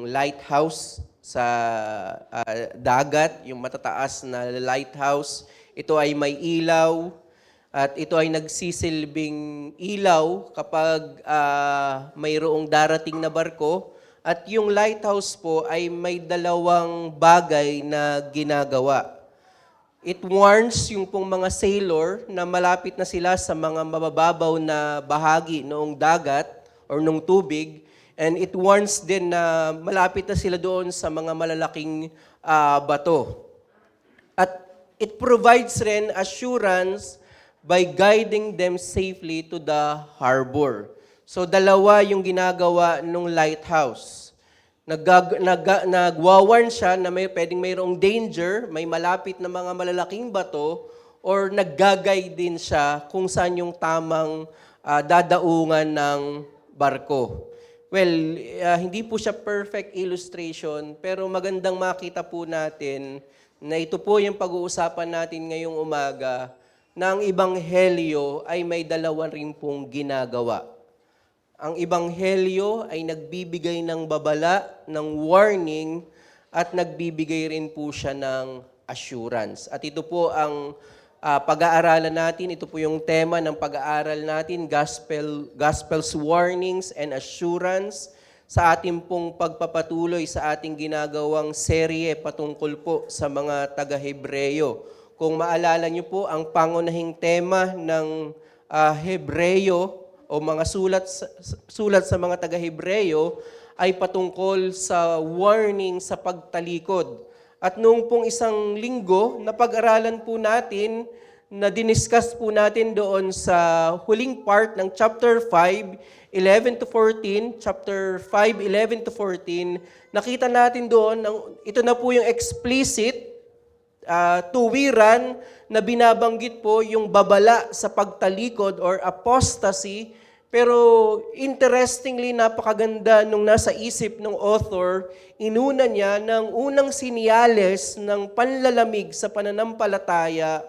lighthouse sa dagat, yung matataas na lighthouse. Ito ay may ilaw at ito ay nagsisilbing ilaw kapag mayroong darating na barko. At yung lighthouse po ay may dalawang bagay na ginagawa. It warns yung pong mga sailor na malapit na sila sa mga mabababaw na bahagi noong dagat or noong tubig. And it warns din na malapit na sila doon sa mga malalaking bato. At it provides rin assurance by guiding them safely to the harbor. So dalawa yung ginagawa ng lighthouse. Nagwawarn siya na pwedeng mayroong danger, may malapit na mga malalaking bato, or naggagay din siya kung saan yung tamang dadaungan ng barko. Well, hindi po siya perfect illustration, pero magandang makita po natin na ito po yung pag-uusapan natin ngayong umaga, na ang Ebanghelyo ay may dalawa rin pong ginagawa. Ang Ebanghelyo ay nagbibigay ng babala, ng warning, at nagbibigay rin po siya ng assurance. At ito po ang pag-aaralan natin, ito po yung tema ng pag-aaral natin, Gospel's Warnings and Assurance, sa ating pong pagpapatuloy sa ating ginagawang serye patungkol po sa mga taga-Hebreyo. Kung maalala niyo po, ang pangunahing tema ng Hebreyo o mga sulat sa mga taga-Hebreyo ay patungkol sa warning sa pagtalikod. At noong pong isang linggo, napag-aralan po natin, na diniscuss po natin doon sa huling part ng chapter 5, 11 to 14, chapter 5, 11 to 14, nakita natin doon, ito na po yung explicit tuwiran na binabanggit po yung babala sa pagtalikod or apostasy. Pero interestingly, napakaganda nung nasa isip ng author, inuna niya ng unang sinyales ng panlalamig sa pananampalataya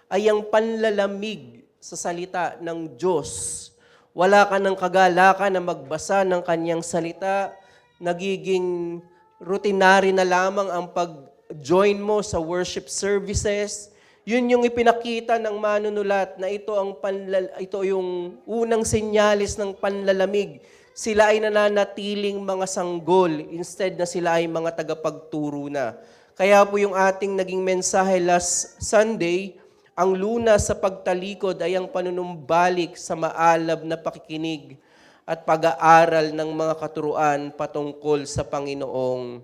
ay ang panlalamig sa salita ng Diyos. Wala ka ng kagalakan na magbasa ng kanyang salita, nagiging routinary na lamang ang pag-join mo sa worship services. Yun yung ipinakita ng manunulat na ito yung unang senyalis ng panlalamig. Sila ay nananatiling mga sanggol instead na sila ay mga tagapagturo na. Kaya po yung ating naging mensahe last Sunday, ang lunas sa pagtalikod ay ang panunumbalik sa maalab na pakikinig at pag-aaral ng mga katuruan patungkol sa Panginoong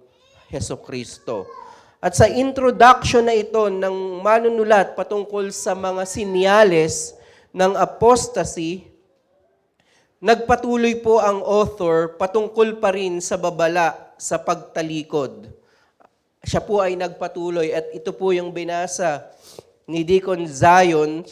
Hesukristo. At sa introduction na ito ng manunulat patungkol sa mga sinyales ng apostasy, nagpatuloy po ang author patungkol pa rin sa babala sa pagtalikod. Siya po ay nagpatuloy at ito po yung binasa ni Deacon Zion,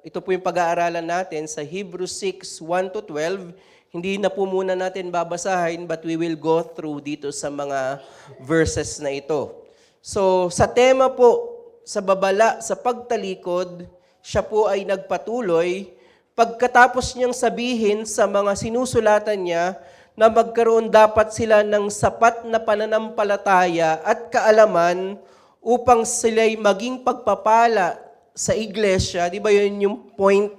ito po yung pag-aaralan natin sa Hebrews 6, 1 to 12. Hindi na po muna natin babasahin but we will go through dito sa mga verses na ito. So, sa tema po, sa babala, sa pagtalikod, siya po ay nagpatuloy pagkatapos niyang sabihin sa mga sinusulatan niya na magkaroon dapat sila ng sapat na pananampalataya at kaalaman upang sila'y maging pagpapala sa iglesia. Di ba yun yung point?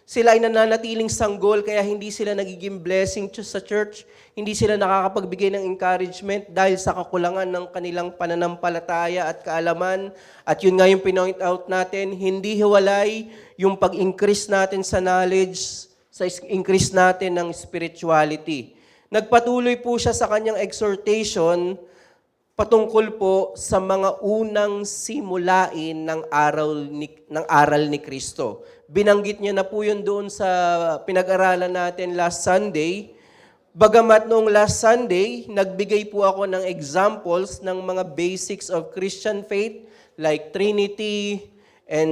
Sila ay nananatiling sanggol kaya hindi sila nagiging blessing sa church. Hindi sila nakakapagbigay ng encouragement dahil sa kakulangan ng kanilang pananampalataya at kaalaman. At yun nga yung pinoint out natin, hindi hiwalay yung pag-increase natin sa knowledge, sa increase natin ng spirituality. Nagpatuloy po siya sa kanyang exhortation patungkol po sa mga unang simulain ng aral ni Kristo. Binanggit niya na po yun doon sa pinag-aralan natin last Sunday. Bagamat noong last Sunday, nagbigay po ako ng examples ng mga basics of Christian faith like Trinity and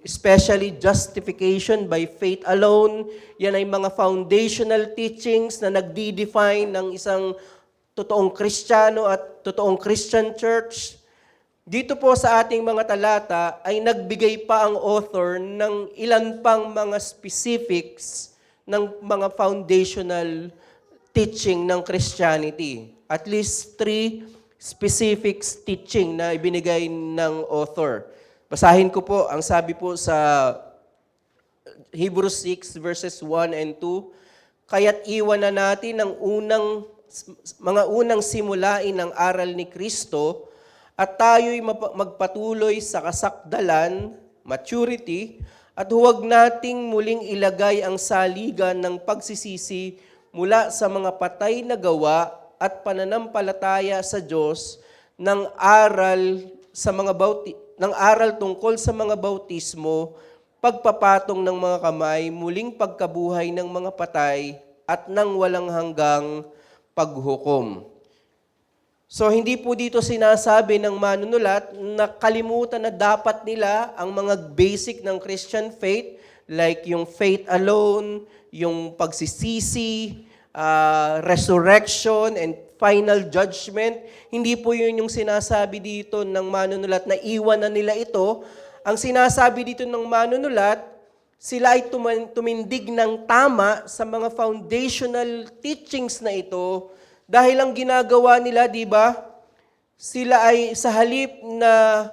especially justification by faith alone. Yan ay mga foundational teachings na nagdi-define ng isang totoong Kristiyano at totoong Christian church. Dito po sa ating mga talata ay nagbigay pa ang author ng ilan pang mga specifics ng mga foundational teaching ng Christianity. At least 3 specific teaching na ibinigay ng author. Basahin ko po, ang sabi po sa Hebrews 6 verses 1 and 2, kaya't iwan na natin ang mga unang simulain ng aral ni Kristo at tayo'y magpatuloy sa kasakdalan, maturity, at huwag nating muling ilagay ang saligan ng pagsisisi mula sa mga patay na gawa at pananampalataya sa Diyos ng aral tungkol sa mga bautismo, pagpapatong ng mga kamay, muling pagkabuhay ng mga patay, at ng walang hanggang paghukom. So hindi po dito sinasabi ng manunulat na kalimutan na dapat nila ang mga basic ng Christian faith, like yung faith alone, yung pagsisisi, resurrection, and final judgment. Hindi po yun yung sinasabi dito ng manunulat na iwan na nila ito. Ang sinasabi dito ng manunulat, sila ay tumindig ng tama sa mga foundational teachings na ito dahil ang ginagawa nila, di ba, sila ay sa halip na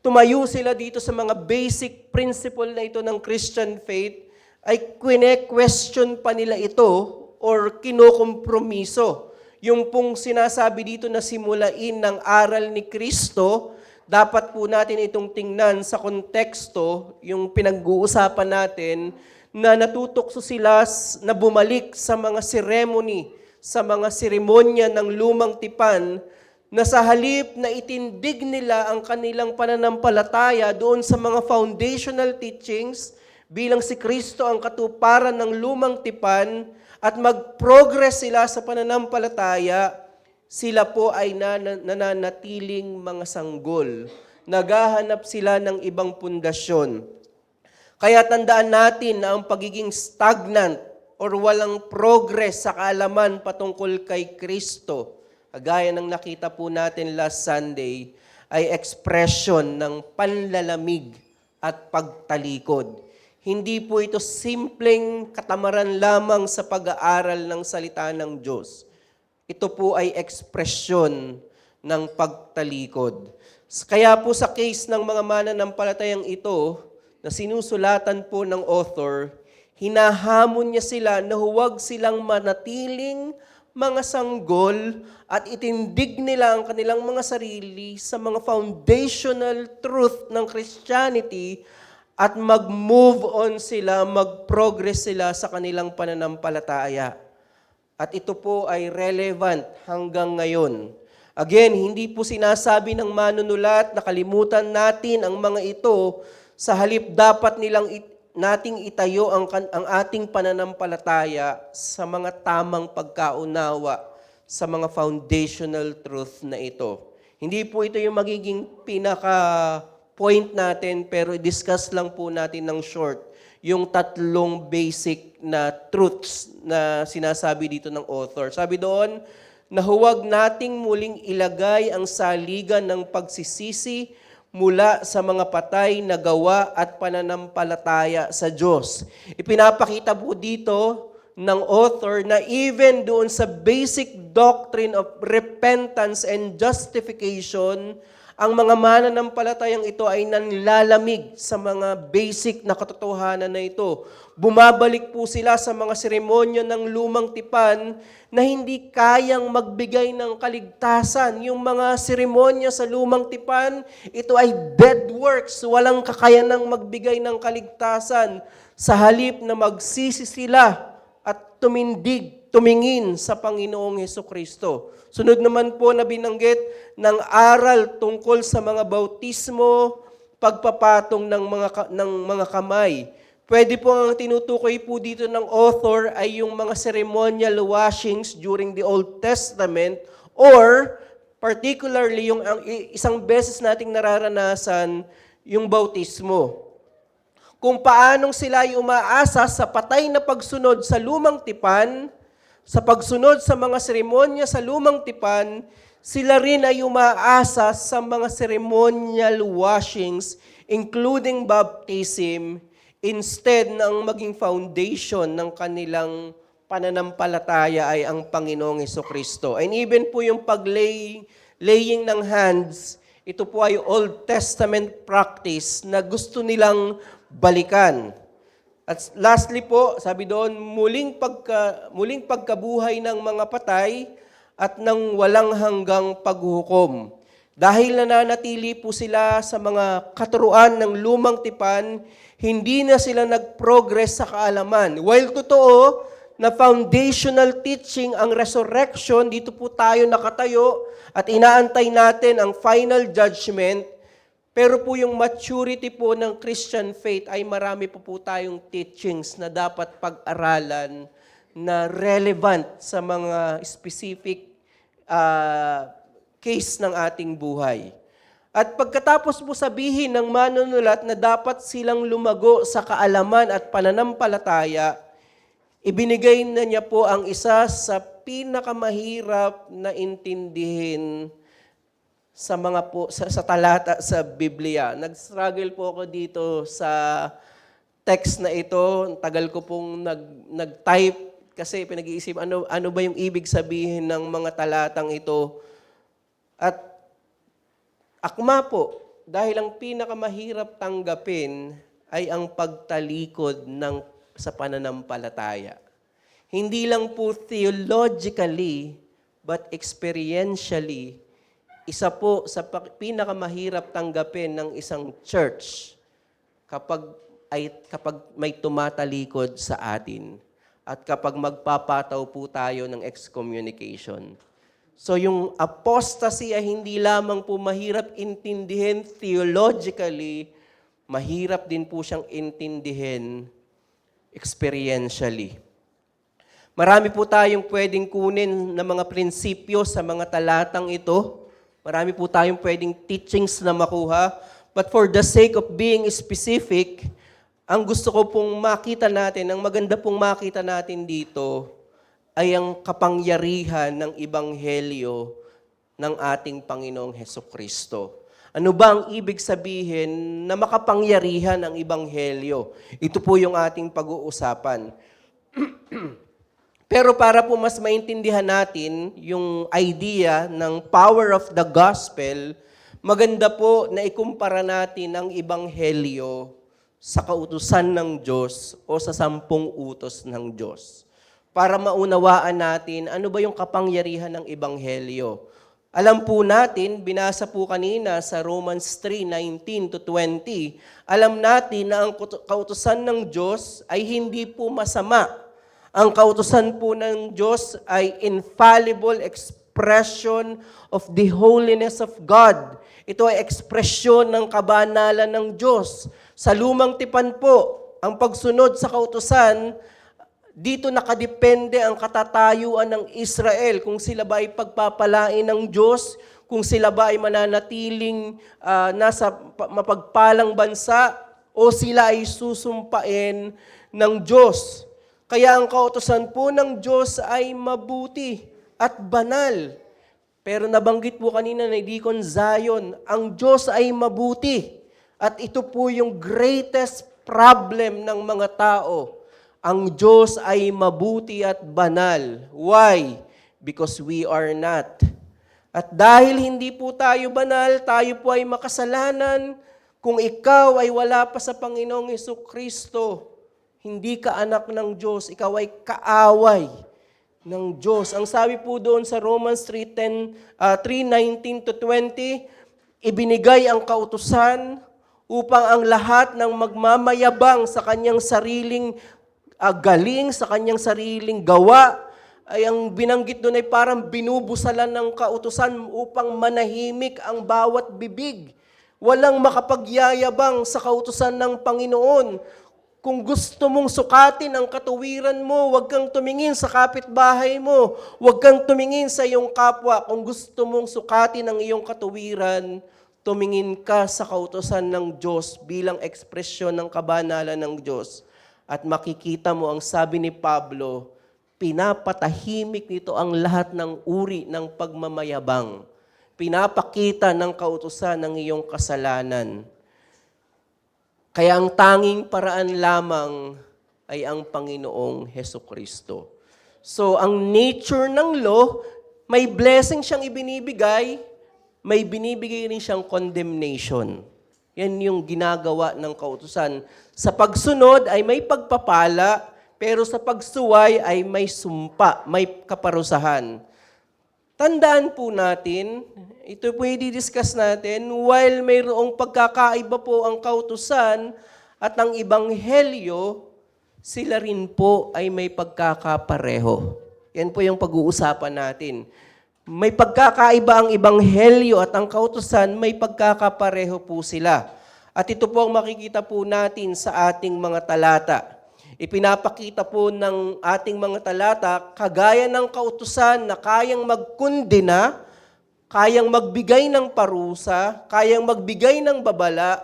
tumayo sila dito sa mga basic principle na ito ng Christian faith, ay question pa nila ito or kinokompromiso. Yung pong sinasabi dito na simulain ng aral ni Kristo, dapat po natin itong tingnan sa konteksto, yung pinag-uusapan natin, na natutokso sila na bumalik sa mga ceremony, sa mga seremonya ng lumang tipan, na sa halip na itindig nila ang kanilang pananampalataya doon sa mga foundational teachings, bilang si Kristo ang katuparan ng lumang tipan, at mag-progress sila sa pananampalataya, sila po ay nananatiling mga sanggol. Naghahanap sila ng ibang pundasyon. Kaya tandaan natin na ang pagiging stagnant or walang progress sa kaalaman patungkol kay Kristo, gaya ng nakita po natin last Sunday, ay ekspresyon ng panlalamig at pagtalikod. Hindi po ito simpleng katamaran lamang sa pag-aaral ng salita ng Diyos. Ito po ay ekspresyon ng pagtalikod. Kaya po sa case ng mga mananampalatayang ito, na sinusulatan po ng author, hinahamon niya sila na huwag silang manatiling mga sanggol at itindig nila ang kanilang mga sarili sa mga foundational truth ng Christianity at mag-move on sila, mag-progress sila sa kanilang pananampalataya. At ito po ay relevant hanggang ngayon. Again, hindi po sinasabi ng manunulat na kalimutan natin ang mga ito, sa halip dapat nating itayo ang ating pananampalataya sa mga tamang pagkaunawa sa mga foundational truth na ito. Hindi po ito yung magiging pinaka-point natin, pero discuss lang po natin ng short yung 3 basic na truths na sinasabi dito ng author. Sabi doon, na huwag nating muling ilagay ang saligan ng pagsisisi mula sa mga patay na gawa at pananampalataya sa Diyos. Ipinapakita po dito ng author na even doon sa basic doctrine of repentance and justification, ang mga mananampalatayang ito ay nanlalamig sa mga basic na katotohanan na ito. Bumabalik po sila sa mga seremonya ng lumang tipan na hindi kayang magbigay ng kaligtasan. Yung mga seremonya sa lumang tipan, ito ay dead works. Walang kakayanang magbigay ng kaligtasan. Sa halip na magsisi sila at tumingin sa Panginoong Hesukristo. Sunod naman po na binanggit ng aral tungkol sa mga bautismo, pagpapatong ng mga kamay. Pwede po ang tinutukoy po dito ng author ay yung mga ceremonial washings during the Old Testament, or particularly yung isang beses nating nararanasan yung bautismo. Kung paanong sila ay umaasa sa patay na pagsunod sa lumang tipan, sa pagsunod sa mga seremonya sa lumang tipan, sila rin ay umaasa sa mga ceremonial washings, including baptism, instead ng maging foundation ng kanilang pananampalataya ay ang Panginoong Hesukristo. And even po yung laying ng hands, ito po ay Old Testament practice na gusto nilang balikan. At lastly po, sabi doon, muling pagkabuhay ng mga patay at ng walang hanggang paghuhukom. Dahil nananatili po sila sa mga katuruan ng lumang tipan, hindi na sila nag-progress sa kaalaman. While totoo na foundational teaching ang resurrection, dito po tayo nakatayo at inaantay natin ang final judgment, pero po yung maturity po ng Christian faith ay marami po tayong teachings na dapat pag-aralan na relevant sa mga specific case ng ating buhay. At pagkatapos po sabihin ng manunulat na dapat silang lumago sa kaalaman at pananampalataya, ibinigay na niya po ang isa sa pinakamahirap na intindihin sa talata sa Biblia. Nag-struggle po ako dito sa text na ito. Tagal ko pong nag-type kasi pinag-iisip ano ba yung ibig sabihin ng mga talatang ito. At akma po, dahil ang pinakamahirap tanggapin ay ang pagtalikod sa pananampalataya. Hindi lang po theologically, but experientially, isa po sa pinakamahirap tanggapin ng isang church kapag may tumatalikod sa atin at kapag magpapataw po tayo ng excommunication. So yung apostasy ay hindi lamang po mahirap intindihin theologically, mahirap din po siyang intindihin experientially. Marami po tayong pwedeng kunin na mga prinsipyo sa mga talatang ito. Marami po tayong pwedeng teachings na makuha. But for the sake of being specific, ang gusto ko pong makita natin, ang maganda pong makita natin dito, ay ang kapangyarihan ng Ebanghelyo ng ating Panginoong Hesukristo. Ano ba ang ibig sabihin na makapangyarihan ang Ebanghelyo? Ito po yung ating pag-uusapan. Pero para po mas maintindihan natin yung idea ng power of the gospel, maganda po na ikumpara natin ang Ebanghelyo sa kautusan ng Diyos o sa 10 utos ng Diyos. Para maunawaan natin ano ba yung kapangyarihan ng Ebanghelyo. Alam po natin, binasa po kanina sa Romans 3:19-20, alam natin na ang kautusan ng Diyos ay hindi po masama. Ang kautusan po ng Diyos ay infallible expression of the holiness of God. Ito ay ekspresyon ng kabanalan ng Diyos. Sa lumang tipan po, ang pagsunod sa kautusan, dito nakadepende ang katatayuan ng Israel, kung sila ba ay pagpapalain ng Diyos, kung sila ba ay mananatiling nasa mapagpalang bansa, o sila ay susumpain ng Diyos. Kaya ang kautusan po ng Diyos ay mabuti at banal. Pero nabanggit po kanina ni Deacon Zion, ang Diyos ay mabuti. At ito po yung greatest problem ng mga tao. Ang Diyos ay mabuti at banal. Why? Because we are not. At dahil hindi po tayo banal, tayo po ay makasalanan. Kung ikaw ay wala pa sa Panginoong Hesukristo, hindi ka anak ng Diyos, ikaw ay kaaway ng Diyos. Ang sabi po doon sa Romans 3:19-20, ibinigay ang kautusan upang ang lahat ng magmamayabang sa kanyang sariling galing, sa kanyang sariling gawa, ay ang binanggit doon ay parang binubusalan ng kautusan upang manahimik ang bawat bibig. Walang makapagyayabang sa kautusan ng Panginoon. Kung gusto mong sukatin ang katuwiran mo, huwag kang tumingin sa kapitbahay mo. Huwag kang tumingin sa iyong kapwa. Kung gusto mong sukatin ang iyong katuwiran, tumingin ka sa kautusan ng Diyos bilang ekspresyon ng kabanalan ng Diyos. At makikita mo ang sabi ni Pablo, pinapatahimik nito ang lahat ng uri ng pagmamayabang. Pinapakita ng kautusan ng iyong kasalanan. Kaya ang tanging paraan lamang ay ang Panginoong Hesukristo. So, ang nature ng law, may blessing siyang ibinibigay, may binibigay rin siyang condemnation. Yan yung ginagawa ng kautusan. Sa pagsunod ay may pagpapala, pero sa pagsuway ay may sumpa, may kaparusahan. Tandaan po natin, ito po i-discuss natin, while mayroong pagkakaiba po ang kautusan at ang ibanghelyo, sila rin po ay may pagkakapareho. Yan po yung pag-uusapan natin. May pagkakaiba ang ibanghelyo at ang kautusan, may pagkakapareho po sila. At ito po ang makikita po natin sa ating mga talata. Ipinapakita po ng ating mga talata, kagaya ng kautusan na kayang magkundina, kayang magbigay ng parusa, kayang magbigay ng babala,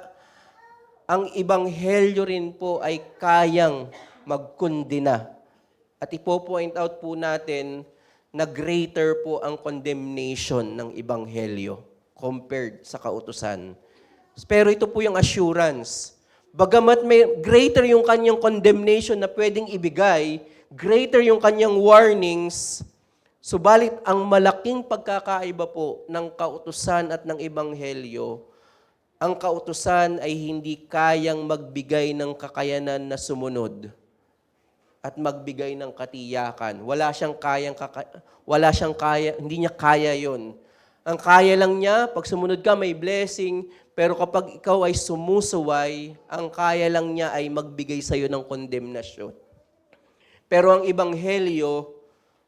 ang ibanghelyo rin po ay kayang magkundina. At ipo-point out po natin na greater po ang condemnation ng ibanghelyo compared sa kautusan. Pero ito po yung assurance. Bagamat may greater yung kanyang condemnation na pwedeng ibigay, greater yung kanyang warnings, subalit ang malaking pagkakaiba po ng kautusan at ng ebanghelyo, ang kautusan ay hindi kayang magbigay ng kakayanan na sumunod at magbigay ng katiyakan. Hindi niya kaya yon. Ang kaya lang niya, pag sumunod ka, may blessing, pero kapag ikaw ay sumusuway, ang kaya lang niya ay magbigay sa iyo ng kondemnasyon. Pero ang ibanghelyo,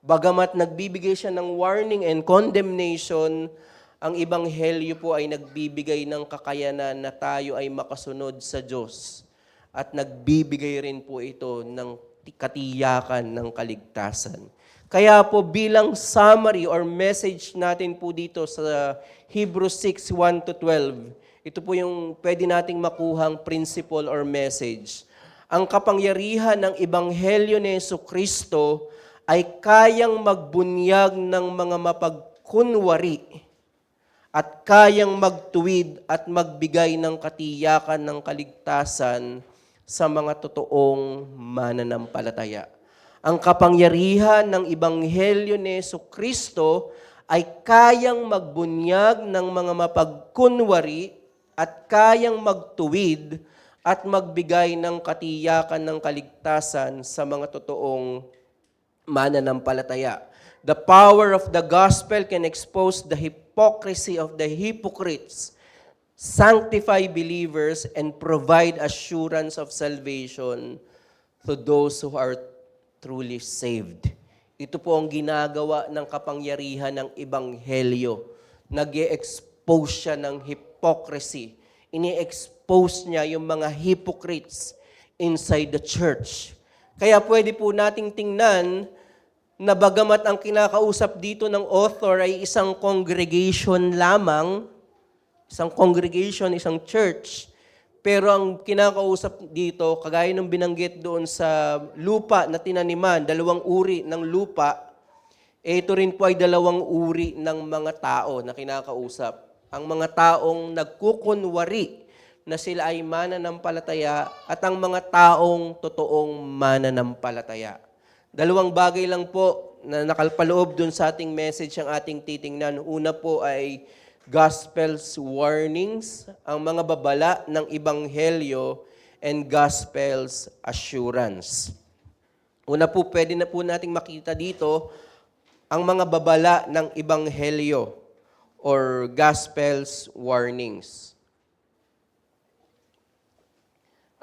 bagamat nagbibigay siya ng warning and condemnation, ang ibanghelyo po ay nagbibigay ng kakayanan na tayo ay makasunod sa Diyos. At nagbibigay rin po ito ng katiyakan ng kaligtasan. Kaya po bilang summary or message natin po dito sa Hebrews 6, 1-12, ito po yung pwede nating makuhang principle or message. Ang kapangyarihan ng Ebanghelyo ni Jesucristo ay kayang magbunyag ng mga mapagkunwari at kayang magtuwid at magbigay ng katiyakan ng kaligtasan sa mga totoong mananampalataya. Ang kapangyarihan ng Ebanghelyo ni Jesucristo ay kayang magbunyag ng mga mapagkunwari at kayang magtuwid at magbigay ng katiyakan ng kaligtasan sa mga totoong mananampalataya. The power of the gospel can expose the hypocrisy of the hypocrites, sanctify believers, and provide assurance of salvation to those who are truly saved. Ito po ang ginagawa ng kapangyarihan ng Ebanghelyo. Nag-i-expose siya ng hypocrisy. Ini-expose niya yung mga hypocrites inside the church. Kaya pwede po nating tingnan na bagamat ang kinakausap dito ng author ay isang congregation lamang, isang church, pero ang kinakausap dito, kagaya ng binanggit doon sa lupa na tinaniman, 2 uri ng lupa, ito rin po ay 2 uri ng mga tao na kinakausap. Ang mga taong nagkukunwari na sila ay mananampalataya at ang mga taong totoong mananampalataya. 2 bagay lang po na nakalpaloob doon sa ating message ang ating titingnan. Una po ay Gospel's warnings, ang mga babala ng Ebanghelyo, and Gospel's assurance. Una po, pwede na po nating makita dito ang mga babala ng Ebanghelyo or Gospel's warnings.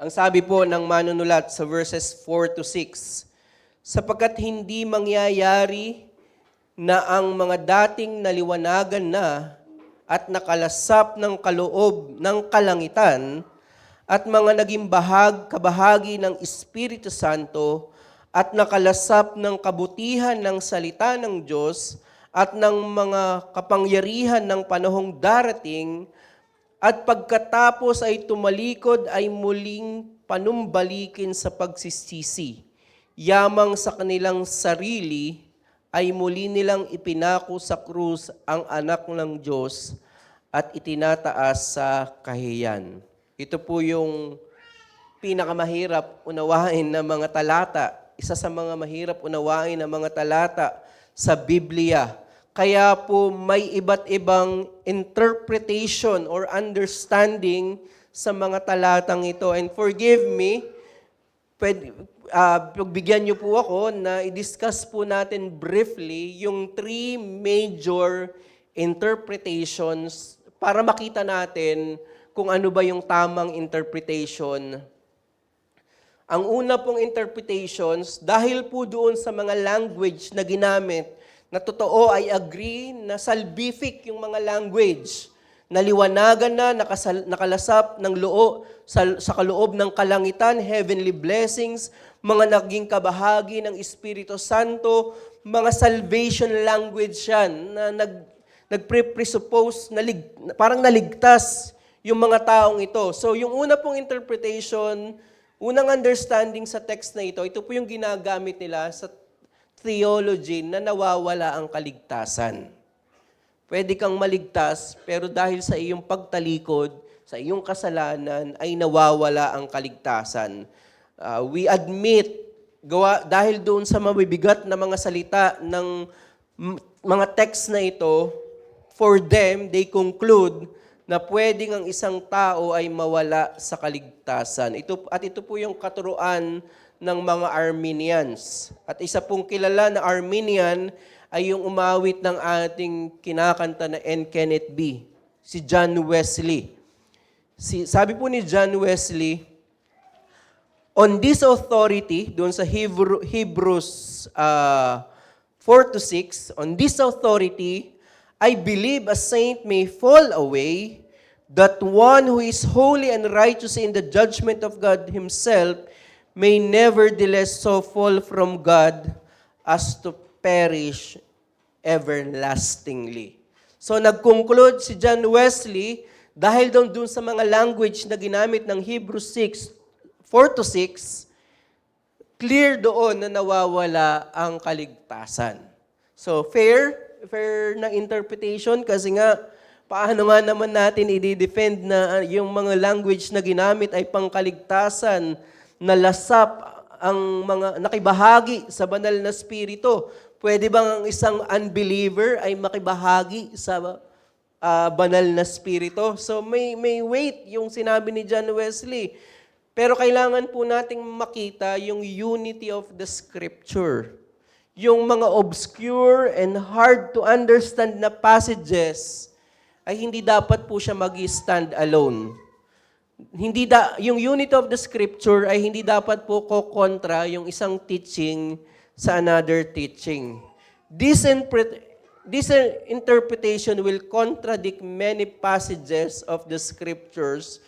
Ang sabi po ng manunulat sa verses 4-6, sapagkat hindi mangyayari na ang mga dating naliwanagan na at nakalasap ng kaloob ng kalangitan at mga naging kabahagi ng Espiritu Santo at nakalasap ng kabutihan ng salita ng Diyos at ng mga kapangyarihan ng panahong darating at pagkatapos ay tumalikod ay muling panumbalikin sa pagsisisi. Yamang sa kanilang sarili ay muli nilang ipinako sa krus ang anak ng Diyos at itinataas sa kahiyan. Ito po yung pinakamahirap unawain na mga talata. isa sa mga mahirap unawain na mga talata sa Biblia. Kaya po may iba't ibang interpretation or understanding sa mga talatang ito. And forgive me, pagbigyan niyo po ako na i-discuss po natin briefly yung three major interpretations para makita natin kung ano ba yung tamang interpretation. Ang una pong interpretations, dahil po doon sa mga language na ginamit, na totoo, I agree na salvific yung mga language. Naliwanagan na, nakalasap ng sa kaloob ng kalangitan, heavenly blessings, mga naging kabahagi ng Espiritu Santo, mga salvation language yan na nagpre-presuppose, parang naligtas yung mga taong ito. So yung una pong interpretation, unang understanding sa text na ito po yung ginagamit nila sa theology na nawawala ang kaligtasan. Pwede kang maligtas, pero dahil sa iyong pagtalikod, sa iyong kasalanan, ay nawawala ang kaligtasan. We admit, dahil doon sa mabibigat na mga salita ng mga text na ito, for them, they conclude na pwedeng ang isang tao ay mawala sa kaligtasan. Ito po yung katuruan ng mga Arminians. At isa pong kilala na Arminian ay yung umawit ng ating kinakanta na And Can It Be? Si John Wesley. Sabi po ni John Wesley, on this authority, doon sa Hebrews 4-6, on this authority, I believe a saint may fall away, that one who is holy and righteous in the judgment of God himself may nevertheless so fall from God as to perish everlastingly. So nag-conclude si John Wesley, dahil doon sa mga language na ginamit ng Hebrews 4-6, clear doon na nawawala ang kaligtasan. So fair na interpretation kasi nga, paano nga naman natin i-defend na yung mga language na ginamit ay pangkaligtasan, nalasap ang mga nakibahagi sa banal na spirito. Pwede bang ang isang unbeliever ay makibahagi sa banal na spirito? So may weight yung sinabi ni John Wesley. Pero kailangan po nating makita yung unity of the Scripture. Yung mga obscure and hard to understand na passages ay hindi dapat po siya mag-stand alone. Yung unity of the Scripture ay hindi dapat po kokontra yung isang teaching sa another teaching. This interpretation will contradict many passages of the Scriptures.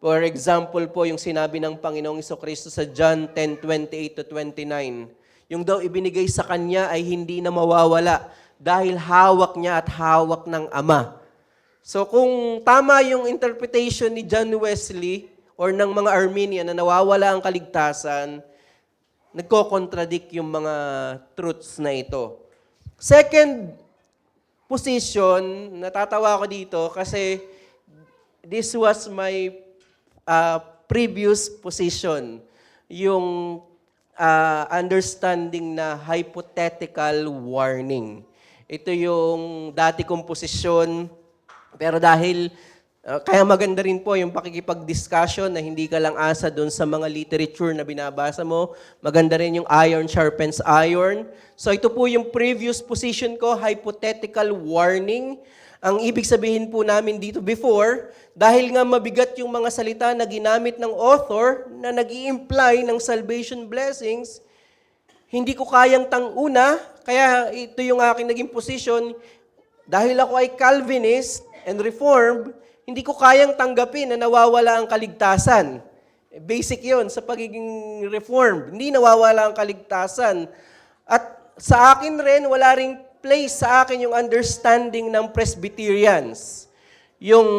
For example po, yung sinabi ng Panginoong Jesucristo sa John 10:28-29. Yung daw ibinigay sa Kanya ay hindi na mawawala dahil hawak niya at hawak ng Ama. So kung tama yung interpretation ni John Wesley or ng mga Arminian na nawawala ang kaligtasan, nagko-contradict yung mga truths na ito. Second position, natatawa ako dito kasi this was my previous position, yung understanding na hypothetical warning. Ito yung dati kong posisyon, pero dahil, kaya maganda rin po yung pakikipag-discussion na hindi ka lang asa doon sa mga literature na binabasa mo. Maganda rin yung iron sharpens iron. So ito po yung previous position ko, hypothetical warning. Ang ibig sabihin po namin dito before, dahil nga mabigat yung mga salita na ginamit ng author na nag-i-imply ng salvation blessings, hindi ko kayang tanguna, kaya ito yung aking naging position. Dahil ako ay Calvinist and Reformed, hindi ko kayang tanggapin na nawawala ang kaligtasan. Basic yon sa pagiging Reformed. Hindi nawawala ang kaligtasan. At sa akin rin, wala ring place sa akin yung understanding ng Presbyterians. Yung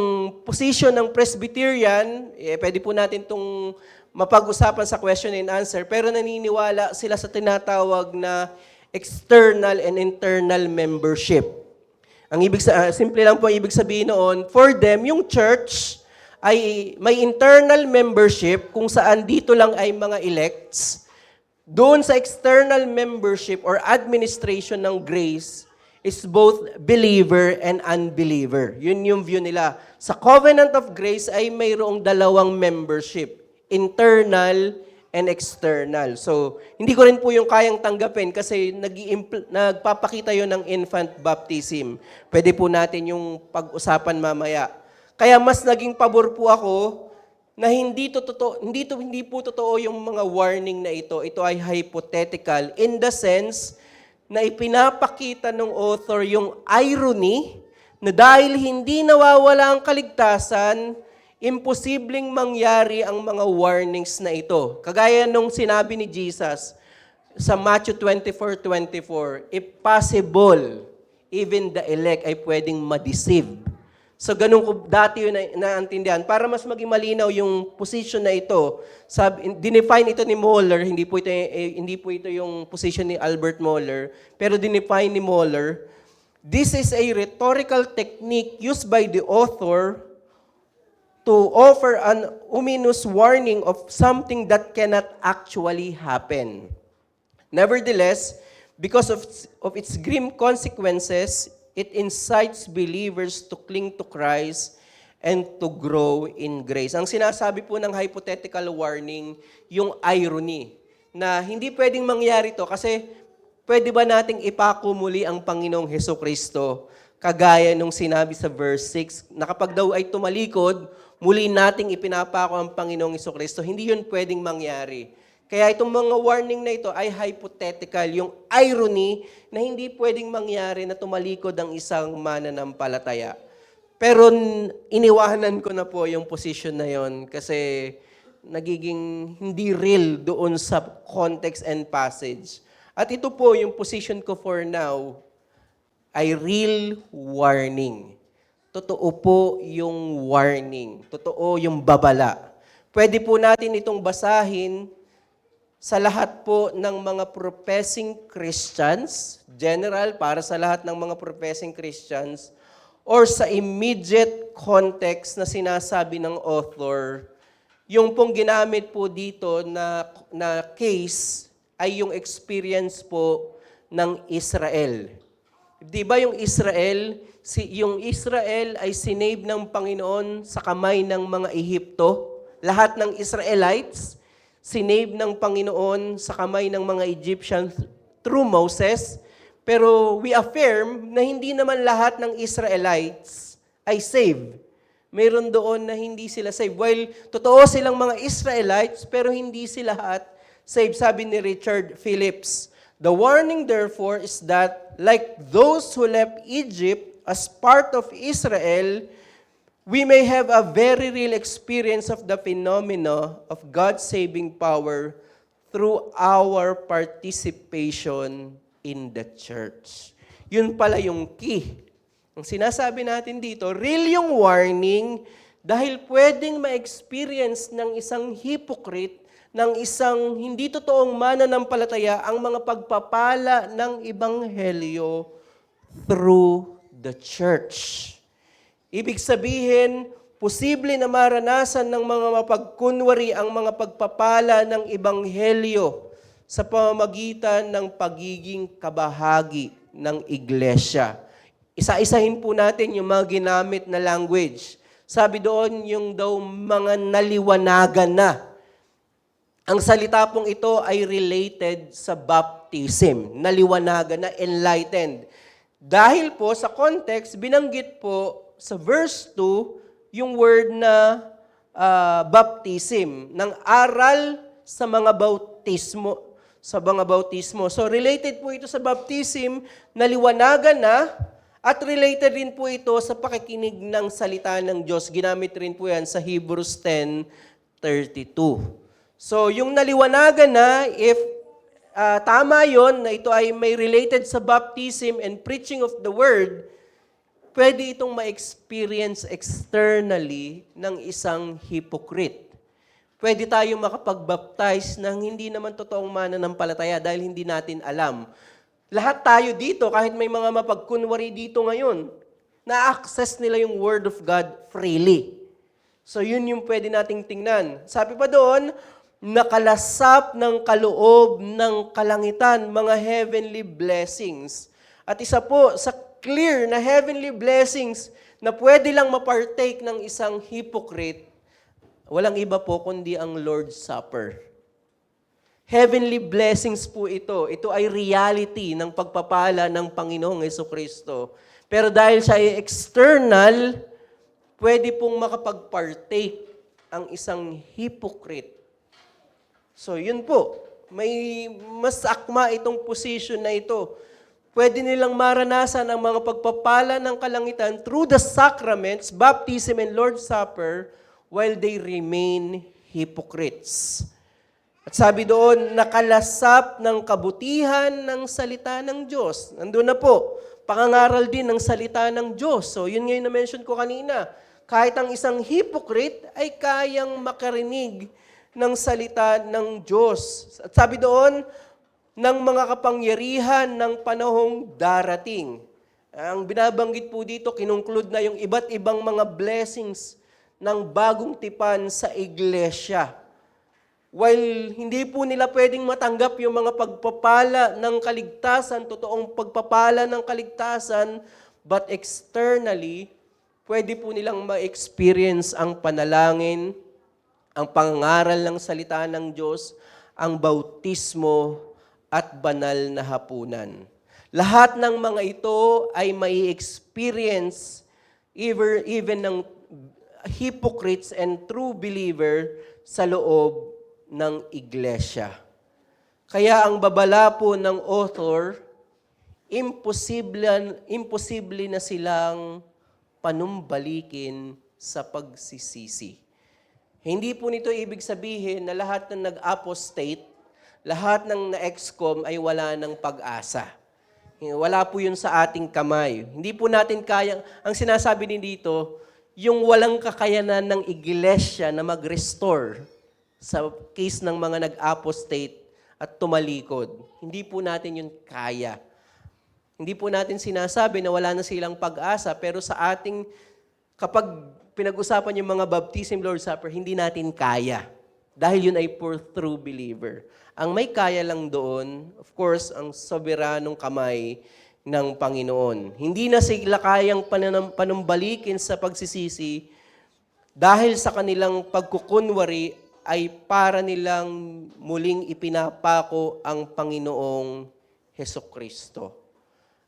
position ng Presbyterian, pwede po natin itong mapag-usapan sa question and answer, pero naniniwala sila sa tinatawag na external and internal membership. Ang simple lang po ang ibig sabihin noon, for them, yung church ay may internal membership kung saan dito lang ay mga elects. Doon sa external membership or administration ng grace is both believer and unbeliever. Yun yung view nila. Sa covenant of grace ay mayroong dalawang membership, internal and external. So, hindi ko rin po yung kayang tanggapin kasi nagpapakita yun ng infant baptism. Pwede po natin yung pag-usapan mamaya. Kaya mas naging pabor po ako na hindi po totoo yung mga warning na ito. Ito ay hypothetical in the sense na ipinapakita ng author yung irony na dahil hindi nawawala ang kaligtasan, imposibleng mangyari ang mga warnings na ito. Kagaya nung sinabi ni Jesus sa Matthew 24:24, if possible, even the elect ay pwedeng ma-deceive. So ganun ko dati yun naintindihan. Para mas maging malinaw yung position na ito, dinefine ito ni Moeller, hindi po ito yung position ni Albert Moeller, pero dinefine ni Moeller, this is a rhetorical technique used by the author to offer an ominous warning of something that cannot actually happen. Nevertheless, because of its grim consequences, it incites believers to cling to Christ and to grow in grace. Ang sinasabi po ng hypothetical warning, yung irony, na hindi pwedeng mangyari to kasi pwede ba nating ipako muli ang Panginoong Hesukristo kagaya nung sinabi sa verse 6, na kapag daw ay tumalikod, muli nating ipinapako ang Panginoong Hesukristo. Hindi yun pwedeng mangyari. Kaya itong mga warning na ito ay hypothetical, yung irony na hindi pwedeng mangyari na tumalikod ang isang mananampalataya. Pero iniwanan ko na po yung position na yon kasi nagiging hindi real doon sa context and passage. At ito po yung position ko for now ay real warning. Totoo po yung warning. Totoo yung babala. Pwede po natin itong basahin sa lahat po ng mga professing Christians, general, para sa lahat ng mga professing Christians, or sa immediate context na sinasabi ng author, yung pong ginamit po dito na case ay yung experience po ng Israel. Di ba yung Israel ay sinave ng Panginoon sa kamay ng mga Ehipto? Lahat ng Israelites, sinave ng Panginoon sa kamay ng mga Egyptians through Moses, pero we affirm na hindi naman lahat ng Israelites ay saved. Mayroon doon na hindi sila saved. While totoo silang mga Israelites, pero hindi sila lahat saved. Sabi ni Richard Phillips, the warning therefore is that like those who left Egypt as part of Israel, we may have a very real experience of the phenomena of God's saving power through our participation in the church. Yun pala yung key. Ang sinasabi natin dito, real yung warning dahil pwedeng ma-experience ng isang hypocrite, ng isang hindi totoong mananampalataya ang mga pagpapala ng Ebanghelyo through the church. Ibig sabihin, posible na maranasan ng mga mapagkunwari ang mga pagpapala ng Ebanghelyo sa pamamagitan ng pagiging kabahagi ng iglesia. Isa-isahin po natin yung mga ginamit na language. Sabi doon yung daw mga naliwanagan na. Ang salita pong ito ay related sa baptism. Naliwanagan na, enlightened. Dahil po sa context, binanggit po sa verse 2, yung word na baptism, ng aral sa mga bautismo. So related po ito sa baptism, naliwanagan na, at related rin po ito sa pakikinig ng salita ng Diyos. Ginamit rin po yan sa Hebrews 10:32. So yung naliwanagan na, if tama yon na ito ay may related sa baptism and preaching of the word, pwede itong ma-experience externally ng isang hypocrite. Pwede tayo makapag-baptize ng hindi naman totoong mananampalataya dahil hindi natin alam. Lahat tayo dito, kahit may mga mapagkunwari dito ngayon, na-access nila yung Word of God freely. So yun yung pwede nating tingnan. Sabi pa doon, nakalasap ng kaloob ng kalangitan, mga heavenly blessings. At isa po sa clear na heavenly blessings na pwede lang mapartake ng isang hypocrite, walang iba po kundi ang Lord's Supper. Heavenly blessings po ito. Ito ay reality ng pagpapala ng Panginoong Jesucristo. Pero dahil siya ay external, pwede pong makapag-partake ang isang hypocrite. So, yun po. May mas akma itong position na ito. Pwede nilang maranasan ang mga pagpapala ng kalangitan through the sacraments, baptism and Lord's Supper, while they remain hypocrites. At sabi doon, nakalasap ng kabutihan ng salita ng Diyos. Nandun na po, pangangaral din ng salita ng Diyos. So, yun nga yung na-mention ko kanina. Kahit ang isang hypocrite ay kayang makarinig ng salita ng Diyos. At sabi doon, ng mga kapangyarihan ng panahong darating. Ang binabanggit po dito, kinungklud na yung iba't ibang mga blessings ng bagong tipan sa iglesia. While hindi po nila pwedeng matanggap yung mga pagpapala ng kaligtasan, totoong pagpapala ng kaligtasan, but externally, pwede po nilang ma-experience ang panalangin, ang pangangaral ng salita ng Diyos, ang bautismo, at banal na hapunan. Lahat ng mga ito ay may experience even ng hypocrites and true believer sa loob ng iglesia. Kaya ang babala po ng author, imposible na silang panumbalikin sa pagsisisi. Hindi po nito ibig sabihin na lahat ng nag-apostate, lahat ng na-excom ay wala ng pag-asa. Wala po yun sa ating kamay. Hindi po natin kaya, ang sinasabi din dito, yung walang kakayanan ng iglesia na mag-restore sa case ng mga nag-apostate at tumalikod. Hindi po natin yun kaya. Hindi po natin sinasabi na wala na silang pag-asa, pero sa ating, kapag pinag-usapan yung mga baptism, Lord's Supper, hindi natin kaya. Dahil yun ay for true believer. Ang may kaya lang doon, of course, ang soberanong kamay ng Panginoon. Hindi na sila kayang panumbalikin sa pagsisisi dahil sa kanilang pagkukunwari ay para nilang muling ipinapako ang Panginoong Hesukristo.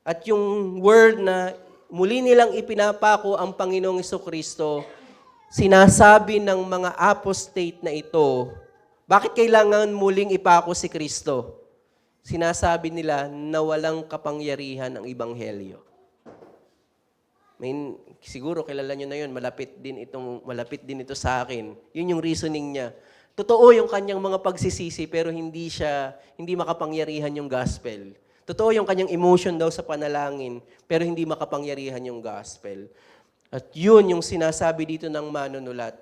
At yung word na muli nilang ipinapako ang Panginoong Hesukristo, sinasabi ng mga apostate na ito, bakit kailangan muling ipako si Kristo? Sinasabi nila na walang kapangyarihan ang Ebanghelyo. Siguro kilala nyo na yun, malapit din ito sa akin. Yun yung reasoning niya. Totoo yung kanyang mga pagsisisi pero hindi makapangyarihan yung gospel. Totoo yung kanyang emotion daw sa panalangin pero hindi makapangyarihan yung gospel. At yun yung sinasabi dito ng manunulat.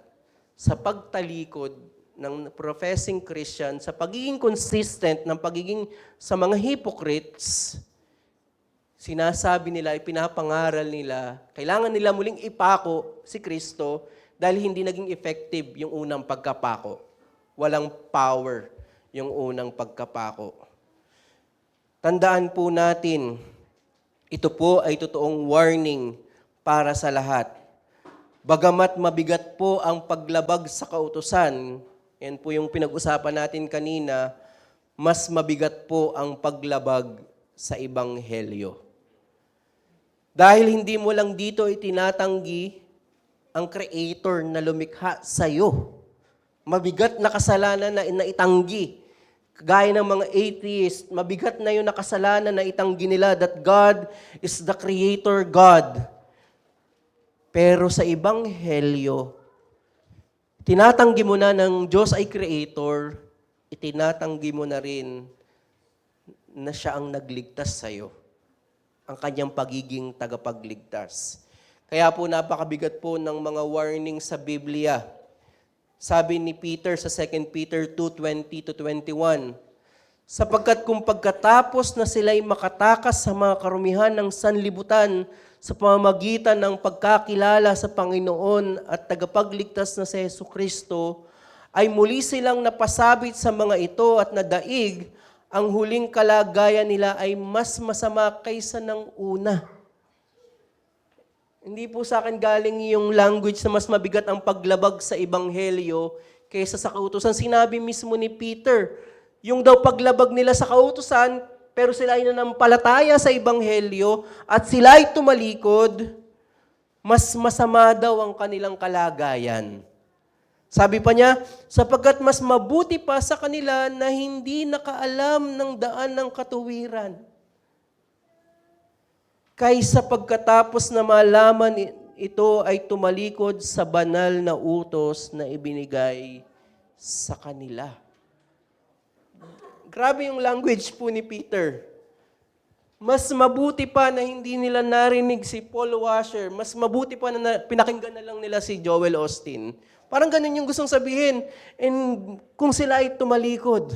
Sa pagtalikod ng professing Christian, sa pagiging consistent ng pagiging sa mga hypocrites, sinasabi nila, ipinapangaral nila, kailangan nila muling ipako si Kristo dahil hindi naging effective yung unang pagkapako. Walang power yung unang pagkapako. Tandaan po natin, ito po ay totoong warning para sa lahat. Bagamat mabigat po ang paglabag sa kautusan, yan po yung pinag-usapan natin kanina, mas mabigat po ang paglabag sa Ebanghelyo. Dahil hindi mo lang dito itinatanggi ang Creator na lumikha sa iyo. Mabigat na kasalanan na itanggi. Gaya ng mga atheist, mabigat na yung nakasalanan na itanggi nila that God is the Creator God. Pero sa Ebanghelyo, tinatanggi mo na ng Diyos ay Creator, itinatanggi mo na rin na siya ang nagligtas sa iyo. Ang kanyang pagiging tagapagligtas. Kaya po napakabigat po ng mga warning sa Biblia. Sabi ni Peter sa 2 Peter 2:20-21, sapagkat kung pagkatapos na sila'y makatakas sa mga karumihan ng sanlibutan sa pamamagitan ng pagkakilala sa Panginoon at tagapagligtas na si Jesucristo, ay muli silang napasabit sa mga ito at nadaig, ang huling kalagayan nila ay mas masama kaysa ng una. Hindi po sa akin galing yung language na mas mabigat ang paglabag sa ebanghelyo kaysa sa kautusan. Sinabi mismo ni Peter, yung daw paglabag nila sa kautusan, pero sila ay nanampalataya sa ebanghelyo at sila ay tumalikod, mas masama daw ang kanilang kalagayan. Sabi pa niya, sapagkat mas mabuti pa sa kanila na hindi nakaalam ng daan ng katuwiran, kaysa pagkatapos na malaman ito ay tumalikod sa banal na utos na ibinigay sa kanila. Grabe yung language po ni Peter. Mas mabuti pa na hindi nila narinig si Paul Washer. Mas mabuti pa na pinakinggan na lang nila si Joel Osteen. Parang ganun yung gustong sabihin. And kung sila ay tumalikod,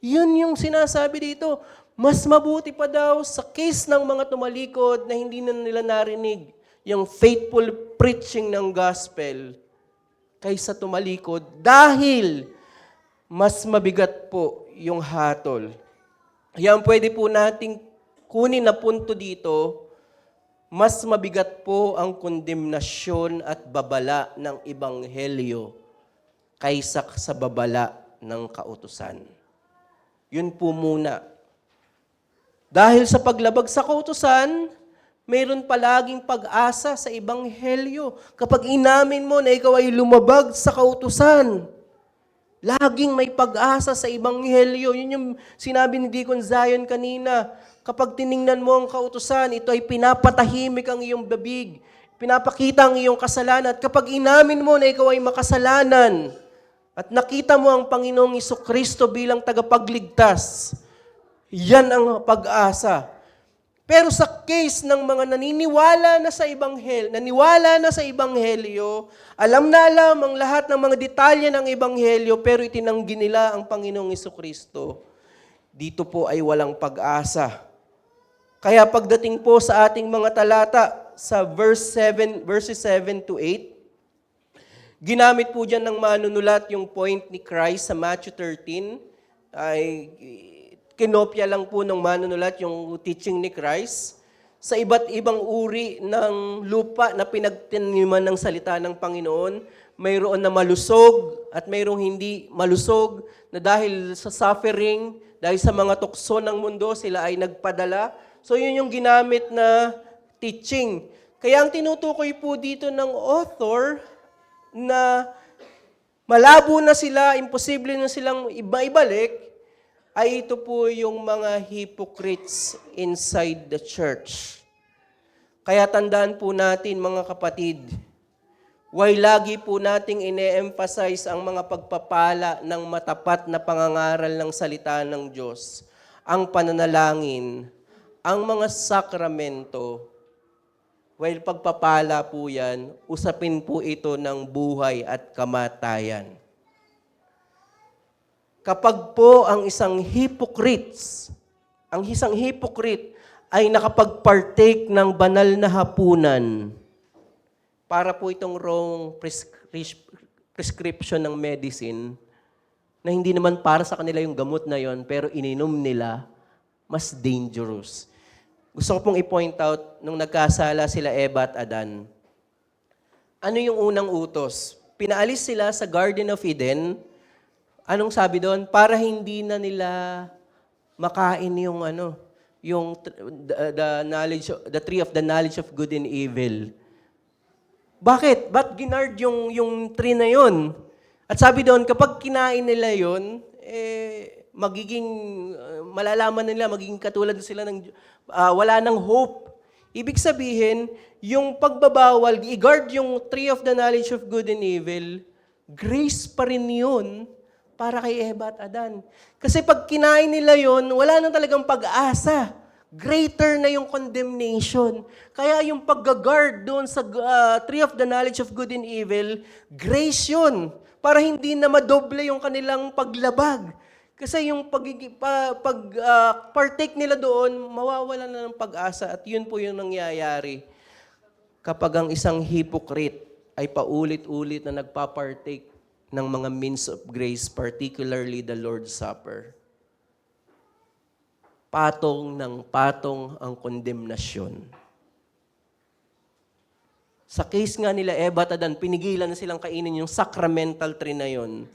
yun yung sinasabi dito. Mas mabuti pa daw sa case ng mga tumalikod na hindi na nila narinig yung faithful preaching ng gospel kaysa tumalikod dahil mas mabigat po yung hatol. Yan pwede po nating kunin na punto dito, mas mabigat po ang kondemnasyon at babala ng ebanghelyo kaysa sa babala ng kautusan. Yun po muna. Dahil sa paglabag sa kautusan, mayroon palaging pag-asa sa ebanghelyo. Kapag inamin mo na ikaw ay lumabag sa kautusan, laging may pag-asa sa ebanghelyo. Yun yung sinabi ni Deacon Zion kanina. Kapag tiningnan mo ang kautusan, ito ay pinapatahimik ang iyong bibig. Pinapakita ang iyong kasalanan. At kapag inamin mo na ikaw ay makasalanan, at nakita mo ang Panginoong Jesucristo bilang tagapagligtas, yan ang pag-asa. Pero sa case ng mga naniwala na sa ebanghelyo, alam na alam ang lahat ng mga detalye ng ebanghelyo, pero itinanggi nila ang Panginoong Jesucristo. Dito po ay walang pag-asa. Kaya pagdating po sa ating mga talata sa verses 7 to 8, ginamit po dyan ng manunulat yung point ni Christ sa Matthew 13, ay kinopya lang po ng manunulat yung teaching ni Christ sa iba't ibang uri ng lupa na pinagtaniman ng salita ng Panginoon. Mayroon na malusog at mayroong hindi malusog na dahil sa suffering, dahil sa mga tukso ng mundo, sila ay nagpadala. So yun yung ginamit na teaching. Kaya ang tinutukoy po dito ng author na malabo na sila, imposible na silang ibalik, ay ito po yung mga hypocrites inside the church. Kaya tandaan po natin mga kapatid, why lagi po nating ine-emphasize ang mga pagpapala ng matapat na pangangaral ng salita ng Diyos, ang pananalangin, ang mga sakramento, while pagpapala po yan, usapin po ito ng buhay at kamatayan. Kapag po ang isang hypocrite ay nakapag-partake ng banal na hapunan, para po itong wrong prescription ng medicine, na hindi naman para sa kanila yung gamot na yon, pero ininom nila, mas dangerous. Gusto ko pong i-point out, nung nagkasala sila Eva at Adan, ano yung unang utos? Pinaalis sila sa Garden of Eden. Anong sabi doon? Para hindi na nila makain yung the tree of the knowledge of good and evil. Bakit? Ba't ginard yung tree na yon? At sabi doon, kapag kinain nila yon, malalaman nila, magiging katulad sila ng, wala ng hope. Ibig sabihin, yung pagbabawal, i-guard yung tree of the knowledge of good and evil, grace pa rin yun para kay Eva at Adan. Kasi pag kinain nila yon, wala nang talagang pag-asa. Greater na yung condemnation. Kaya yung pag-guard doon sa tree of the knowledge of good and evil, grace yun. Para hindi na madoble yung kanilang paglabag. Kasi yung partake nila doon, mawawala na ng pag-asa. At yun po yung nangyayari kapag ang isang hypocrite ay paulit-ulit na nagpa-partake ng mga means of grace, particularly the Lord's Supper. Patong ng patong ang kondemnasyon. Sa case nga nila Eva at Adan, pinigilan na silang kainin yung sacramental tree na yun.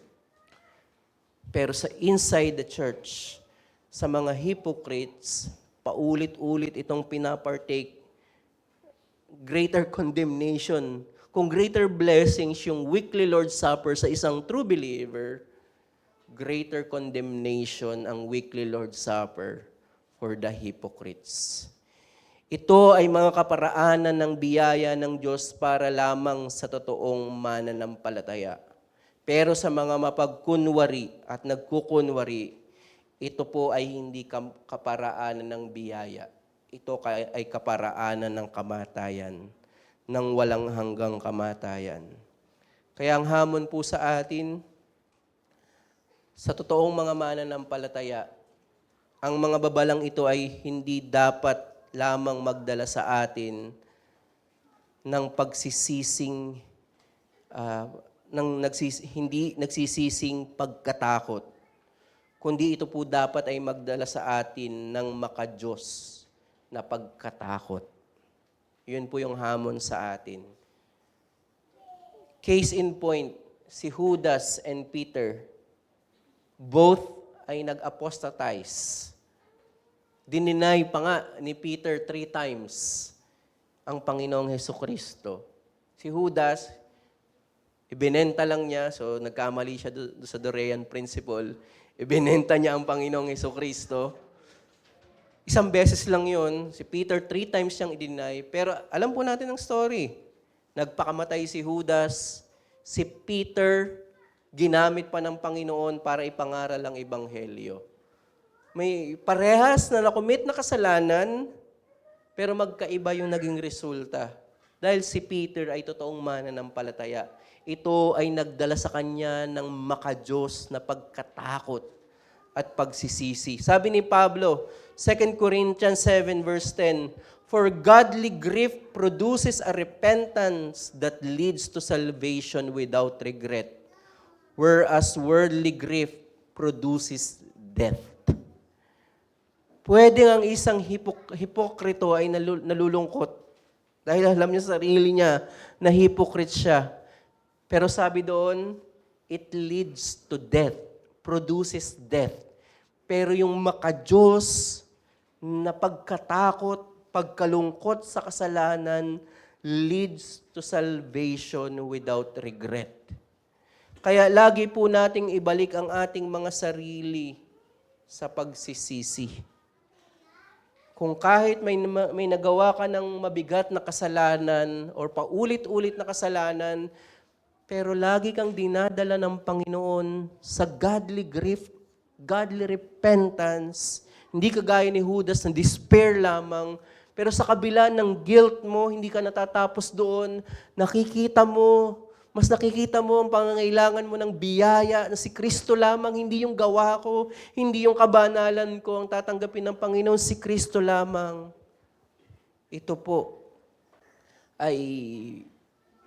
Pero sa inside the church, sa mga hypocrites, paulit-ulit itong pinapartake, greater condemnation. Kung greater blessings yung weekly Lord's Supper sa isang true believer, greater condemnation ang weekly Lord's Supper for the hypocrites. Ito ay mga kaparaanan ng biyaya ng Diyos para lamang sa totoong mananampalataya. Pero sa mga mapagkunwari at nagkukunwari, ito po ay hindi kaparaanan ng biyaya. Ito ay kaparaanan ng kamatayan, ng walang hanggang kamatayan. Kaya ang hamon po sa atin, sa totoong mga mananampalataya, ang mga babalang ito ay hindi dapat lamang magdala sa atin ng pagsisising, hindi nagsisising pagkatakot, kundi ito po dapat ay magdala sa atin ng makadiyos na pagkatakot. Yun po yung hamon sa atin. Case in point, si Judas and Peter, both ay nag-apostatize. Dininay pa nga ni Peter 3 times ang Panginoong Hesukristo. Si Judas, ibinenta lang niya, so nagkamali siya sa Dorean principle, ibinenta niya ang Panginoong Hesukristo. Isang beses lang yun, si Peter 3 times siyang i-deny, pero alam po natin ang story. Nagpakamatay si Judas, si Peter, ginamit pa ng Panginoon para ipangaral ang Ebanghelyo. May parehas na nakomit na kasalanan, pero magkaiba yung naging resulta. Dahil si Peter ay totoong mananampalataya. Ito ay nagdala sa kanya ng makadiyos na pagkatakot at pagsisisi. Sabi ni Pablo, 2 Corinthians 7 verse 10, "For godly grief produces a repentance that leads to salvation without regret, whereas worldly grief produces death." Pwede ang isang hipokrito ay nalulungkot dahil alam niya sa sarili niya na hypocrite siya. Pero sabi doon, it leads to death, produces death. Pero yung makadiyos na pagkatakot, pagkalungkot sa kasalanan leads to salvation without regret. Kaya lagi po nating ibalik ang ating mga sarili sa pagsisisi. Kung kahit may nagawa ka ng mabigat na kasalanan or paulit-ulit na kasalanan, pero lagi kang dinadala ng Panginoon sa godly grief, godly repentance, hindi kagaya ni Judas na despair lamang, pero sa kabila ng guilt mo, hindi ka natatapos doon, mas nakikita mo ang pangangailangan mo ng biyaya na si Kristo lamang, hindi yung gawa ko, hindi yung kabanalan ko ang tatanggapin ng Panginoon, si Kristo lamang. Ito po ay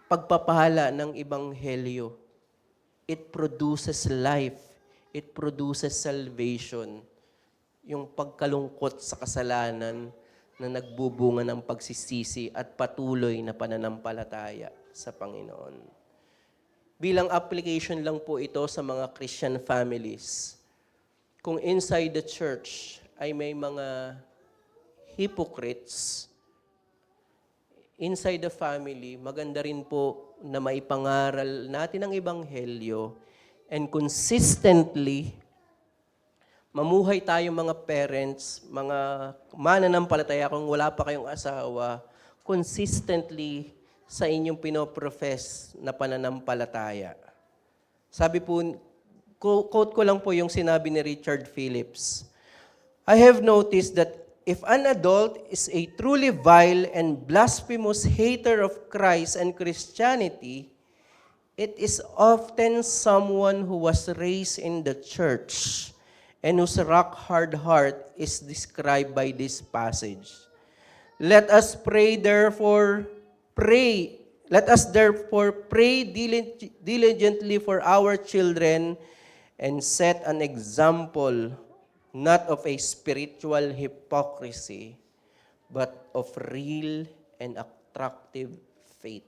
pagpapahala ng Ebanghelyo. It produces life. It produces salvation. Yung pagkalungkot sa kasalanan na nagbubunga ng pagsisisi at patuloy na pananampalataya sa Panginoon. Bilang application lang po ito sa mga Christian families. Kung inside the church ay may mga hypocrites, inside the family, maganda rin po na maipangaral natin ang Ebanghelyo and consistently mamuhay tayo mga parents, mga mananampalataya kung wala pa kayong asawa, consistently sa inyong pinoprofess na pananampalataya. Sabi po, quote ko lang po yung sinabi ni Richard Phillips. "I have noticed that if an adult is a truly vile and blasphemous hater of Christ and Christianity, it is often someone who was raised in the church and whose rock-hard heart is described by this passage. Let us pray, therefore, Let us therefore pray diligently for our children and set an example not of a spiritual hypocrisy, but of real and attractive faith.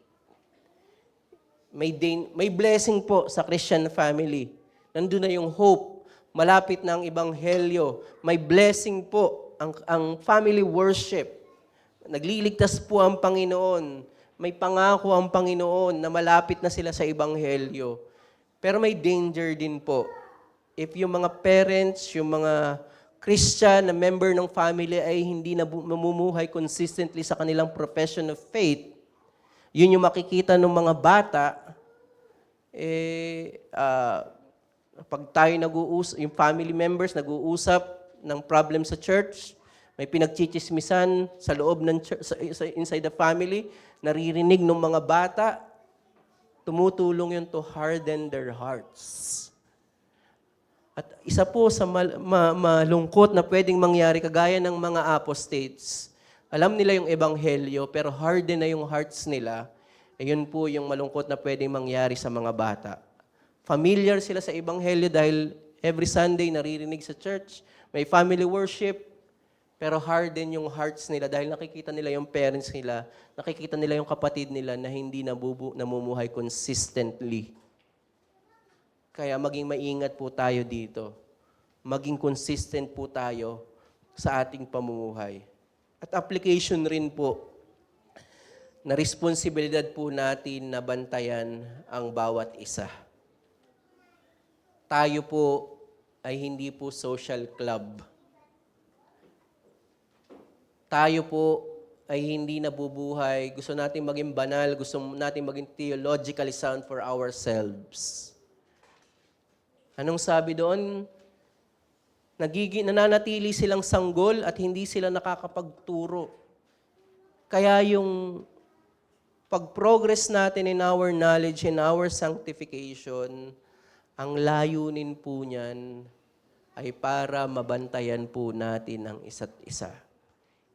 May blessing po sa Christian family. Nandun na yung hope. Malapit na ang ebanghelyo. May blessing po ang family worship. Nagliligtas po ang Panginoon. May pangako ang Panginoon na malapit na sila sa ebanghelyo. Pero may danger din po. If yung mga parents, yung mga Christian na member ng family ay hindi na mamumuhay consistently sa kanilang profession of faith, yun yung makikita ng mga bata, pag tayo nag-uusap, yung family members nag-uusap ng problem sa church, may pinagchichismisan sa loob ng church, inside the family, naririnig ng mga bata, tumutulong yun to harden their hearts. At isa po sa malungkot na pwedeng mangyari, kagaya ng mga apostates, alam nila yung ebanghelyo, pero harden na yung hearts nila, ayun po yung malungkot na pwedeng mangyari sa mga bata. Familiar sila sa ebanghelyo dahil every Sunday naririnig sa church, may family worship, pero harden yung hearts nila dahil nakikita nila yung parents nila, nakikita nila yung kapatid nila na hindi namumuhay consistently. Kaya maging maingat po tayo dito. Maging consistent po tayo sa ating pamumuhay. At application rin po na responsibilidad po natin na bantayan ang bawat isa. Tayo po ay hindi po social club. Tayo po ay hindi nabubuhay. Gusto natin maging banal, gusto natin maging theologically sound for ourselves. Anong sabi doon? Nananatili silang sanggol at hindi sila nakakapagturo. Kaya yung pag-progress natin in our knowledge, in our sanctification, ang layunin po niyan ay para mabantayan po natin ang isa't isa.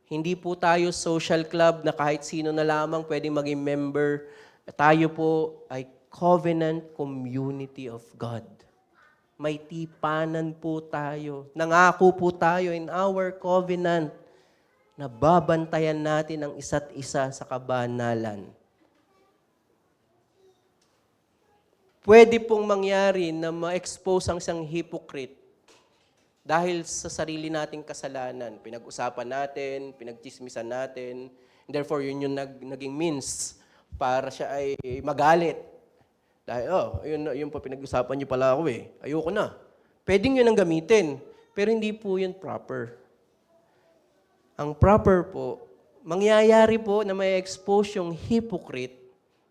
Hindi po tayo social club na kahit sino na lamang pwedeng maging member. Tayo po ay covenant community of God. May tipanan po tayo. Nangako po tayo in our covenant na babantayan natin ang isa't isa sa kabanalan. Pwede pong mangyari na ma-expose ang isang hypocrite dahil sa sarili nating kasalanan. Pinag-usapan natin, pinagchismisan natin, and therefore yun yung naging means para siya ay magalit. Dahil, yun po pinag-usapan niyo pala ako eh. Ayoko na. Pwedeng yun ang gamitin, pero hindi po yun proper. Ang proper po, mangyayari po na may expose yung hypocrite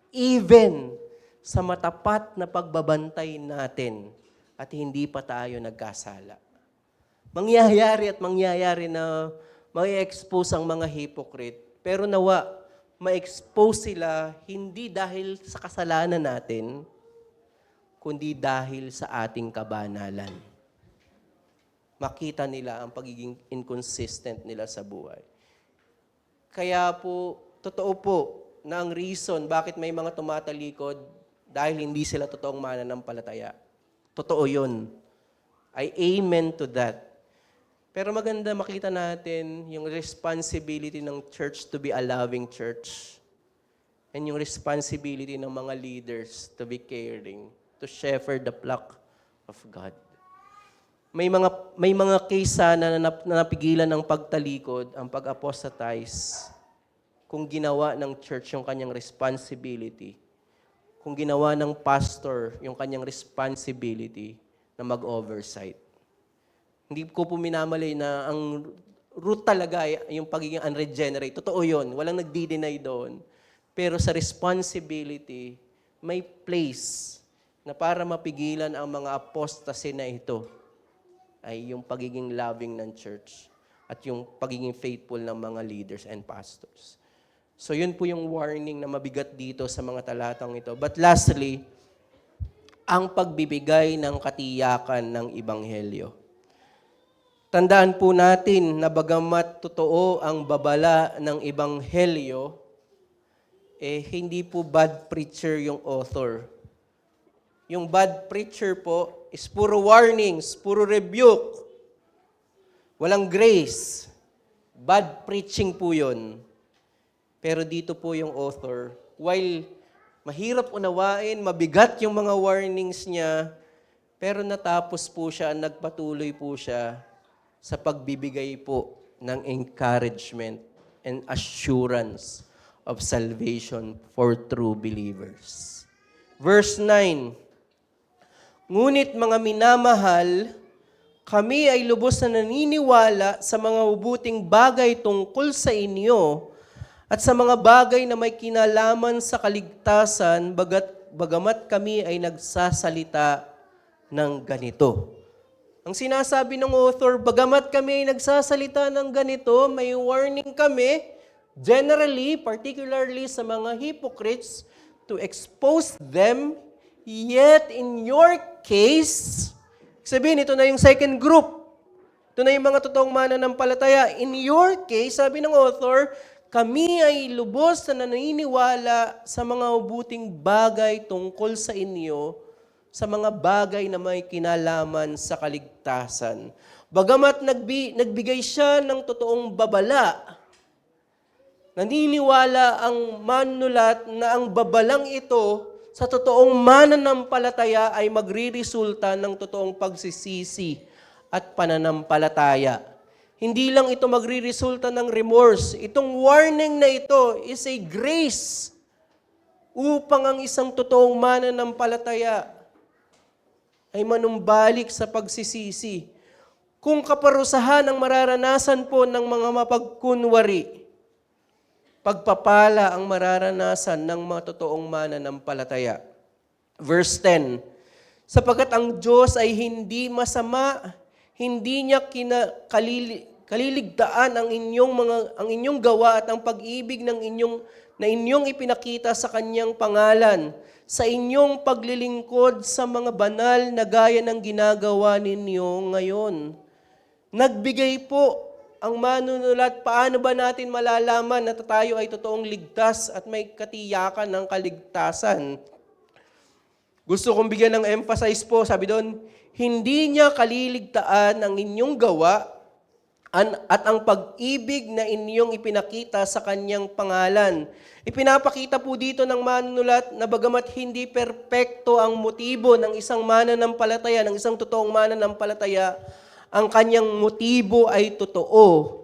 even sa matapat na pagbabantay natin at hindi pa tayo nagkasala. Mangyayari na may expose ang mga hypocrite, pero nawa, ma-expose sila hindi dahil sa kasalanan natin, kundi dahil sa ating kabanalan. Makita nila ang pagiging inconsistent nila sa buhay. Kaya po, totoo po na ang reason bakit may mga tumatalikod dahil hindi sila totoong mananampalataya. Totoo yun. I amen to that. Pero maganda makita natin yung responsibility ng church to be a loving church. And yung responsibility ng mga leaders to be caring, to shepherd the flock of God. May mga case sana na napigilan ng pagtalikod, ang pag-apostatize, kung ginawa ng church yung kanyang responsibility, kung ginawa ng pastor yung kanyang responsibility na mag-oversight. Hindi ko po minamalay na ang root talaga ay yung pagiging unregenerate. Totoo yun. Walang nagdi-deny doon. Pero sa responsibility, may place na para mapigilan ang mga apostasy na ito ay yung pagiging loving ng church at yung pagiging faithful ng mga leaders and pastors. So yun po yung warning na mabigat dito sa mga talatang ito. But lastly, ang pagbibigay ng katiyakan ng Ebanghelyo. Tandaan po natin na bagamat totoo ang babala ng Ebanghelyo, hindi po bad preacher yung author. Yung bad preacher po is puro warnings, puro rebuke. Walang grace. Bad preaching po yun. Pero dito po yung author, while mahirap unawain, mabigat yung mga warnings niya, pero natapos po siya, nagpatuloy po siya sa pagbibigay po ng encouragement and assurance of salvation for true believers. Verse 9, ngunit mga minamahal, kami ay lubos na naniniwala sa mga mabuting bagay tungkol sa inyo at sa mga bagay na may kinalaman sa kaligtasan, bagamat kami ay nagsasalita ng ganito. Ang sinasabi ng author, bagamat kami ay nagsasalita ng ganito, may warning kami, generally, particularly sa mga hypocrites, to expose them, yet in your case, sabihin, ito na yung second group. Ito na yung mga totoong mananampalataya. In your case, sabi ng author, kami ay lubos na naniniwala sa mga mabuting bagay tungkol sa inyo, sa mga bagay na may kinalaman sa kaligtasan. Bagamat nagbigay siya ng totoong babala, naniniwala ang manunulat na ang babalang ito sa totoong mananampalataya ay magriresulta ng totoong pagsisisi at pananampalataya. Hindi lang ito magriresulta ng remorse. Itong warning na ito is a grace upang ang isang totoong mananampalataya ay manumbalik sa pagsisisi. Kung kaparusahan ang mararanasan po ng mga mapagkunwari, pagpapala ang mararanasan ng mga totoong mananampalataya. Verse 10, sapagkat ang Diyos ay hindi masama, hindi niya kaliligtaan ang inyong gawa at ang pag-ibig na inyong ipinakita sa kanyang pangalan, sa inyong paglilingkod sa mga banal na gaya ng ginagawa ninyo ngayon. Nagbigay po ang manunulat, paano ba natin malalaman na tayo ay totoong ligtas at may katiyakan ng kaligtasan? Gusto kong bigyan ng emphasis po, sabi doon, hindi niya kaliligtaan ang inyong gawa at ang pag-ibig na inyong ipinakita sa kanyang pangalan. Ipinapakita po dito ng manunulat na bagamat hindi perpekto ang motibo ng isang mananampalataya, ng isang totoong mananampalataya, ang kanyang motibo ay totoo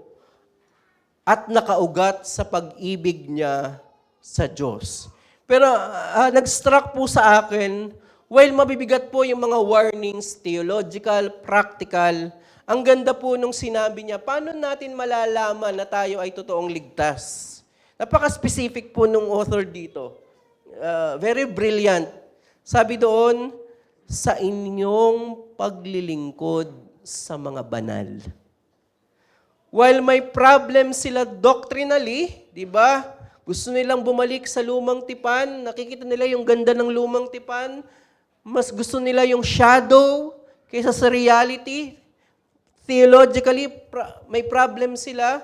at nakaugat sa pag-ibig niya sa Diyos. Pero nag-struck po sa akin, while mabibigat po yung mga warnings, theological, practical, ang ganda po nung sinabi niya, paano natin malalaman na tayo ay totoong ligtas? Napaka-specific po nung author dito. Very brilliant. Sabi doon, sa inyong paglilingkod sa mga banal. While may problem sila doctrinally, di ba? Gusto nilang bumalik sa lumang tipan, nakikita nila yung ganda ng lumang tipan, mas gusto nila yung shadow kaysa sa reality. Theologically, may problem sila.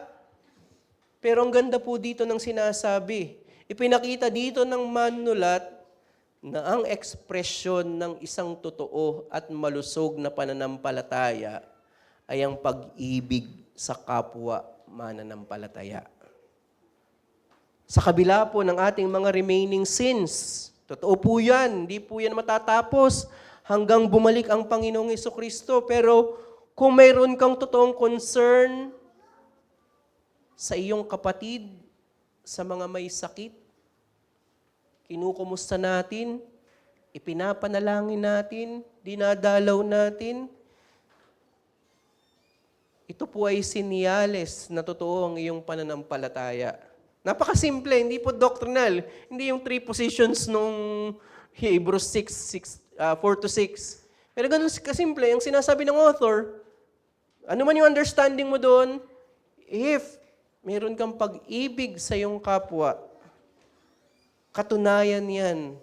Pero ang ganda po dito ng sinasabi. Ipinakita dito ng manunulat na ang ekspresyon ng isang totoo at malusog na pananampalataya ay ang pag-ibig sa kapwa mananampalataya. Sa kabila po ng ating mga remaining sins, totoo po yan, hindi po yan matatapos hanggang bumalik ang Panginoong Jesucristo. Pero kung mayroon kang totoong concern sa iyong kapatid, sa mga may sakit, kinukumusta natin, ipinapanalangin natin, dinadalaw natin. Ito po ay sinyales na totoo ang iyong pananampalataya. Napakasimple, hindi po doctrinal. Hindi yung 3 positions nung Hebrews 4-6. Pero ganun kasimple, ang sinasabi ng author, ano man yung understanding mo doon, if meron kang pag-ibig sa iyong kapwa, katunayan yan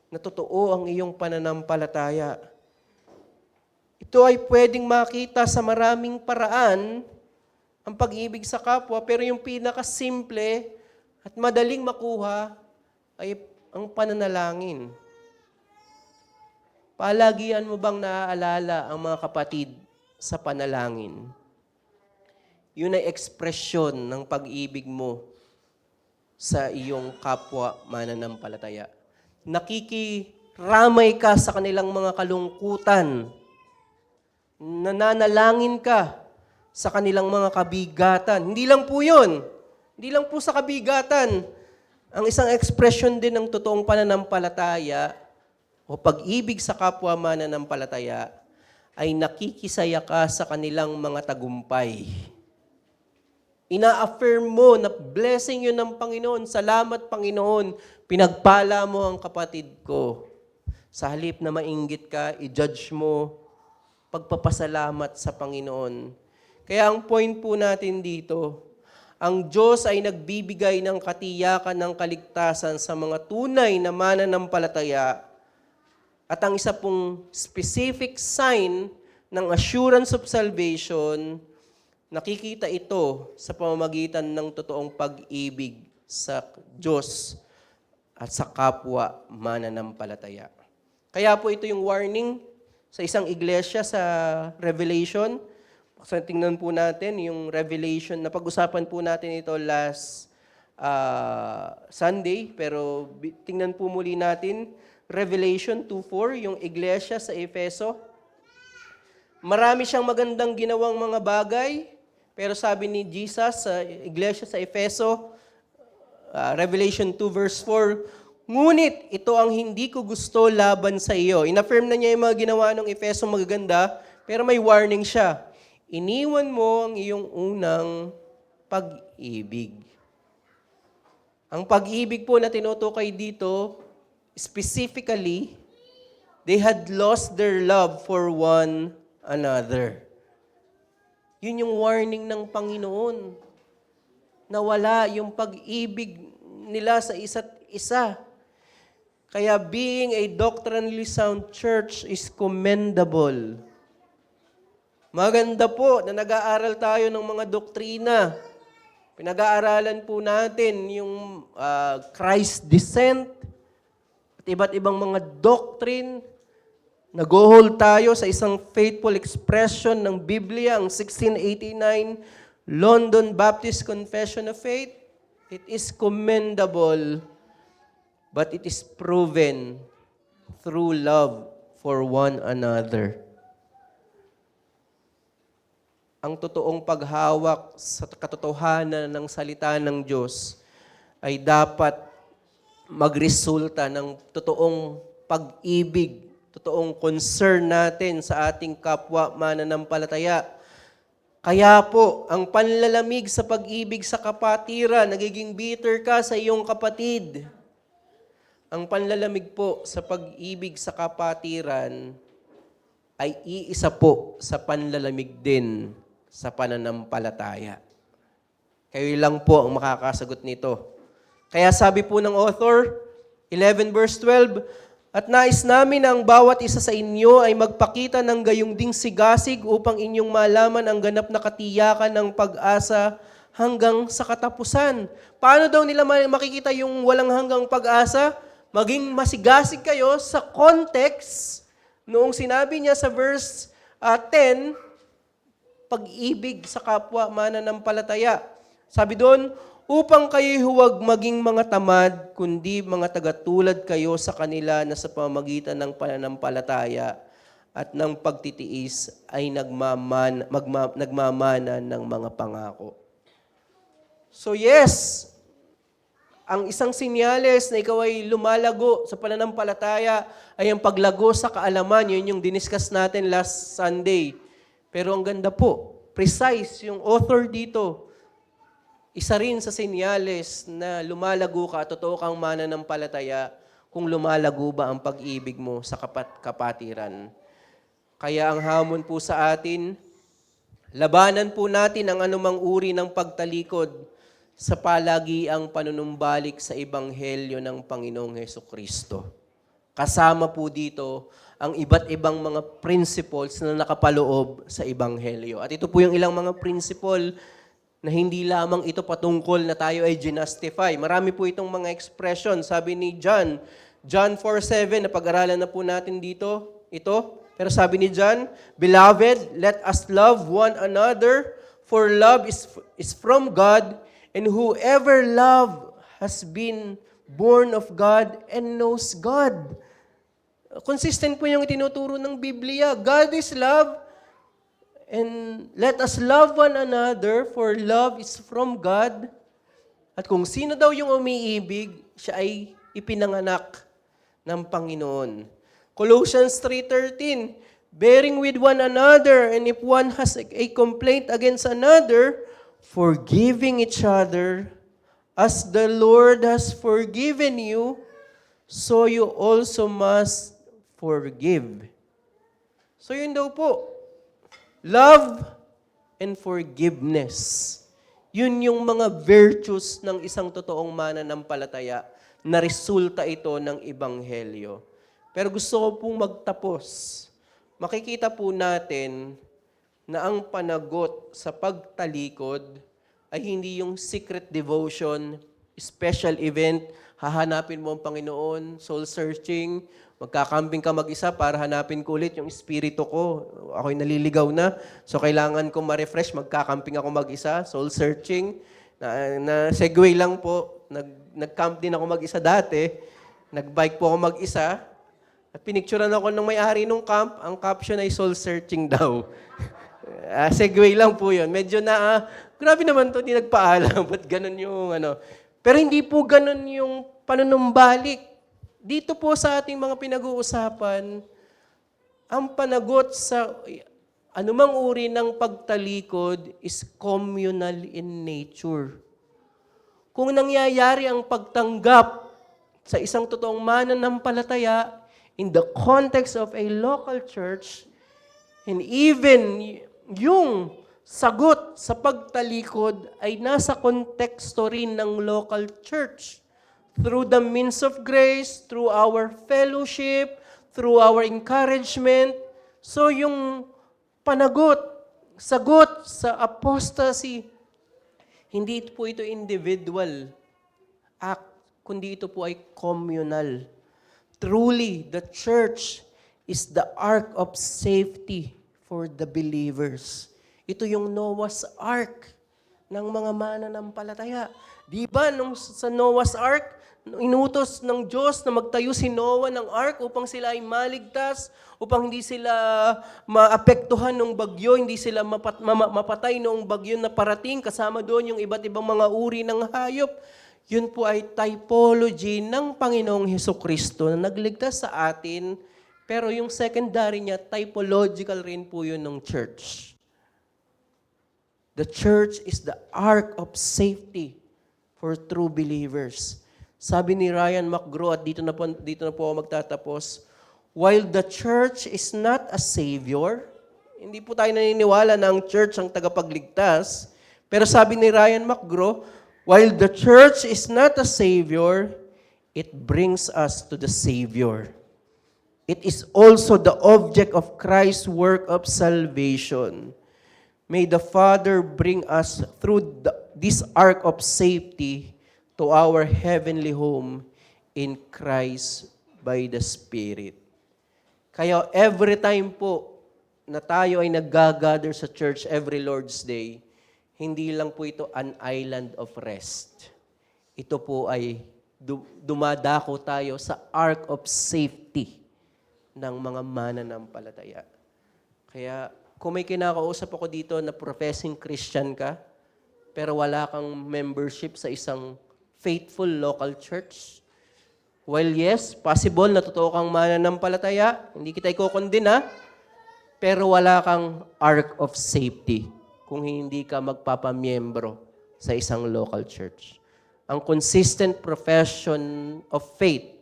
na totoo ang iyong pananampalataya. Ito ay pwedeng makita sa maraming paraan, ang pag-ibig sa kapwa, pero yung pinakasimple at madaling makuha ay ang pananalangin. Palagian mo bang naaalala ang mga kapatid sa panalangin? Yun ay ekspresyon ng pag-ibig mo sa iyong kapwa mananampalataya. Nakikiramay ka sa kanilang mga kalungkutan. Nananalangin ka sa kanilang mga kabigatan. Hindi lang po yun. Hindi lang po sa kabigatan. Ang isang ekspresyon din ng totoong pananampalataya o pag-ibig sa kapwa mananampalataya ay nakikisaya ka sa kanilang mga tagumpay. Ina-affirm mo na blessing yun ng Panginoon. Salamat, Panginoon. Pinagpala mo ang kapatid ko. Sa halip na mainggit ka, i-judge mo, pagpapasalamat sa Panginoon. Kaya ang point po natin dito, ang Diyos ay nagbibigay ng katiyakan ng kaligtasan sa mga tunay na mananampalataya. At ang isa pong specific sign ng assurance of salvation, nakikita ito sa pamamagitan ng totoong pag-ibig sa Diyos at sa kapwa mananampalataya. Kaya po ito yung warning sa isang iglesia sa Revelation. So, tingnan po natin yung Revelation. Napag-usapan po natin ito last Sunday, pero tingnan po muli natin Revelation 2:4, yung iglesia sa Efeso. Marami siyang magandang ginawang mga bagay, pero sabi ni Jesus sa iglesia sa Efeso, Revelation 2 verse 4, ngunit ito ang hindi ko gusto laban sa iyo. Inaffirm na niya yung mga ginawa ng Efeso magaganda, pero may warning siya. Iniwan mo ang iyong unang pag-ibig. Ang pag-ibig po na tinutukoy dito, specifically, they had lost their love for one another. Yun yung warning ng Panginoon. Nawala yung pag-ibig nila sa isa't isa. Kaya being a doctrinally sound church is commendable. Maganda po na nag-aaral tayo ng mga doktrina. Pinag-aaralan po natin yung Christ descent, at iba't ibang mga doctrine. Nag-hold tayo sa isang faithful expression ng Biblia, ang 1689 London Baptist Confession of Faith. It is commendable, but it is proven through love for one another. Ang totoong paghawak sa katotohanan ng salita ng Diyos ay dapat magresulta ng totoong pag-ibig, totoong concern natin sa ating kapwa mananampalataya. Kaya po, ang panlalamig sa pag-ibig sa kapatiran, nagiging bitter ka sa iyong kapatid. Ang panlalamig po sa pag-ibig sa kapatiran ay iisa po sa panlalamig din sa pananampalataya. Kayo lang po ang makakasagot nito. Kaya sabi po ng author, 11 verse 12, at nais namin na ang bawat isa sa inyo ay magpakita ng gayong ding sigasig upang inyong malaman ang ganap na katiyakan ng pag-asa hanggang sa katapusan. Paano daw nila makikita yung walang hanggang pag-asa? Maging masigasig kayo sa context noong sinabi niya sa verse 10, pag-ibig sa kapwa mananampalataya. Sabi doon, upang kayo huwag maging mga tamad, kundi mga tagatulad kayo sa kanila na sa pamamagitan ng pananampalataya at ng pagtitiis ay nagmamana ng mga pangako. So yes, ang isang sinyales na ikaw ay lumalago sa pananampalataya ay ang paglago sa kaalaman. Yun yung diniscuss natin last Sunday. Pero ang ganda po, precise yung author dito. Isa rin sa senyales na lumalago ka, totoo kang mananampalataya, kung lumalago ba ang pag-ibig mo sa kapatiran. Kaya ang hamon po sa atin, labanan po natin ang anumang uri ng pagtalikod sa palagiang panunumbalik sa Ebanghelyo ng Panginoong Hesukristo. Kasama po dito ang iba't ibang mga principles na nakapaloob sa Ebanghelyo. At ito po yung ilang mga principle na hindi lamang ito patungkol na tayo ay ginastify. Marami po itong mga expression. Sabi ni John 4:7, napag-aralan na po natin dito, ito. Pero sabi ni John, "Beloved, let us love one another, for love is from God, and whoever love has been born of God and knows God." Consistent po yung itinuturo ng Biblia. God is love, and let us love one another, for love is from God. At kung sino daw yung umiibig, siya ay ipinanganak ng Panginoon. Colossians 3:13, bearing with one another, and if one has a complaint against another, forgiving each other, as the Lord has forgiven you, so you also must forgive. So yun daw po. Love and forgiveness. Yun yung mga virtues ng isang totoong mananampalataya na resulta ito ng Ebanghelyo. Pero gusto ko pong magtapos. Makikita po natin na ang panagot sa pagtalikod ay hindi yung secret devotion, special event, hahanapin mo ang Panginoon, soul searching, magkakambing ka mag-isa para hanapin ko ulit yung espiritu ko. Ako'y naliligaw na, so kailangan kong ma-refresh, magkakamping ako mag-isa, soul searching. Na segue lang po, nag-camp din ako mag-isa dati, nag-bike po ako mag-isa, at pinicturean ako ng may-ari ng camp, ang caption ay soul searching daw. Segue lang po yun. Medyo grabe naman to, hindi nagpaalam, ba't ganun yung Pero hindi po ganun yung panunumbalik. Dito po sa ating mga pinag-uusapan, ang panagot sa anumang uri ng pagtalikod is communal in nature. Kung nangyayari ang pagtanggap sa isang totoong mananampalataya in the context of a local church, and even yung sagot sa pagtalikod ay nasa konteksto rin ng local church. Through the means of grace, through our fellowship, through our encouragement. So yung sagot sa apostasy, hindi po ito individual act, kundi ito po ay communal. Truly, the church is the ark of safety for the believers. Ito yung Noah's Ark ng mga mananampalataya. Di ba sa Noah's Ark, inutos ng Diyos na magtayo si Noah ng ark upang sila ay maligtas, upang hindi sila maapektuhan ng bagyo, hindi sila mapatay noong bagyo na parating, kasama doon yung iba't ibang mga uri ng hayop. Yun po ay typology ng Panginoong Hesukristo na nagligtas sa atin, pero yung secondary niya, typological rin po yun ng church. The church is the ark of safety for true believers. Sabi ni Ryan McGraw, at dito na po ako magtatapos, while the church is not a savior, hindi po tayo naniniwala na ang church ang tagapagligtas, pero sabi ni Ryan McGraw, while the church is not a savior, it brings us to the Savior. It is also the object of Christ's work of salvation. May the Father bring us through this ark of safety to our heavenly home in Christ by the Spirit. Kaya every time po na tayo ay nag-gather sa church every Lord's Day, hindi lang po ito an island of rest. Ito po ay dumadako tayo sa ark of safety ng mga mananampalataya. Kaya kung may kinakausap ako dito na professing Christian ka, pero wala kang membership sa isang faithful local church, well, yes, possible na totoo kang mananampalataya, hindi kita ikokondena, pero wala kang ark of safety kung hindi ka magpapamiyembro sa isang local church. Ang consistent profession of faith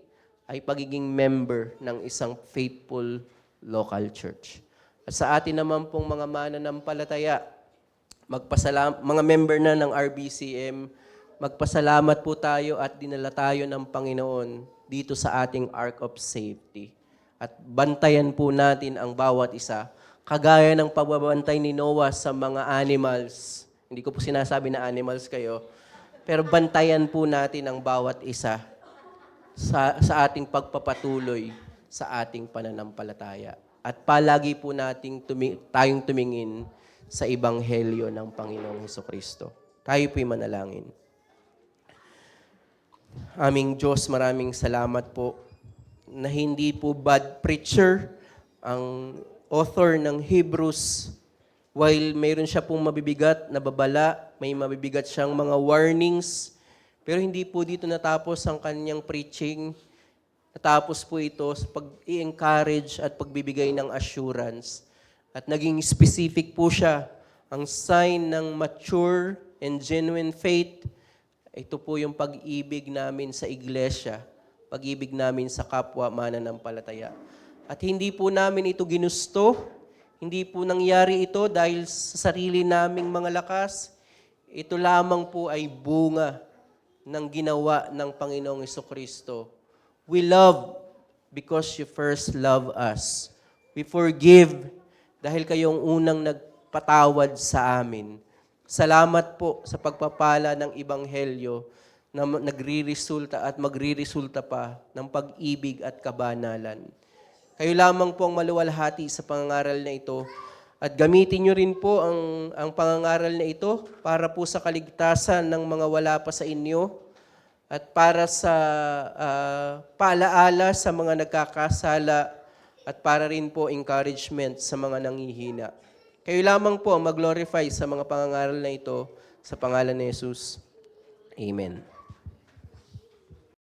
ay pagiging member ng isang faithful local church. At sa atin naman pong mga mananampalataya, mga member na ng RBCM, magpasalamat po tayo at dinala tayo ng Panginoon dito sa ating ark of safety. At bantayan po natin ang bawat isa, kagaya ng pagbabantay ni Noah sa mga animals. Hindi ko po sinasabi na animals kayo. Pero bantayan po natin ang bawat isa sa ating pagpapatuloy sa ating pananampalataya. At palagi po nating tayong tumingin sa ebanghelyo ng Panginoong Hesukristo. Tayo po'y manalangin. Aming Diyos, maraming salamat po na hindi po bad preacher ang author ng Hebrews. While mayroon siya pong mabibigat na babala, may mabibigat siyang mga warnings, pero hindi po dito natapos ang kanyang preaching. Natapos po ito sa pag-i-encourage at pagbibigay ng assurance. At naging specific po siya. Ang sign ng mature and genuine faith, ito po yung pag-ibig namin sa iglesia, pag-ibig namin sa kapwa mananampalataya. At hindi po namin ito ginusto, hindi po nangyari ito dahil sa sarili naming mga lakas. Ito lamang po ay bunga ng ginawa ng Panginoong Hesukristo. We love because you first love us. We forgive dahil kayong unang nagpatawad sa amin. Salamat po sa pagpapala ng Ebanghelyo na nagre-resulta at magre-resulta pa ng pag-ibig at kabanalan. Kayo lamang po ang maluwalhati sa pangangaral na ito at gamitin nyo rin po ang pangangaral na ito para po sa kaligtasan ng mga wala pa sa inyo at para sa paalaala sa mga nagkakasala at para rin po encouragement sa mga nanghihina. Kayo lamang po ang mag-glorify sa mga pangangaral na ito sa pangalan ni Jesus. Amen.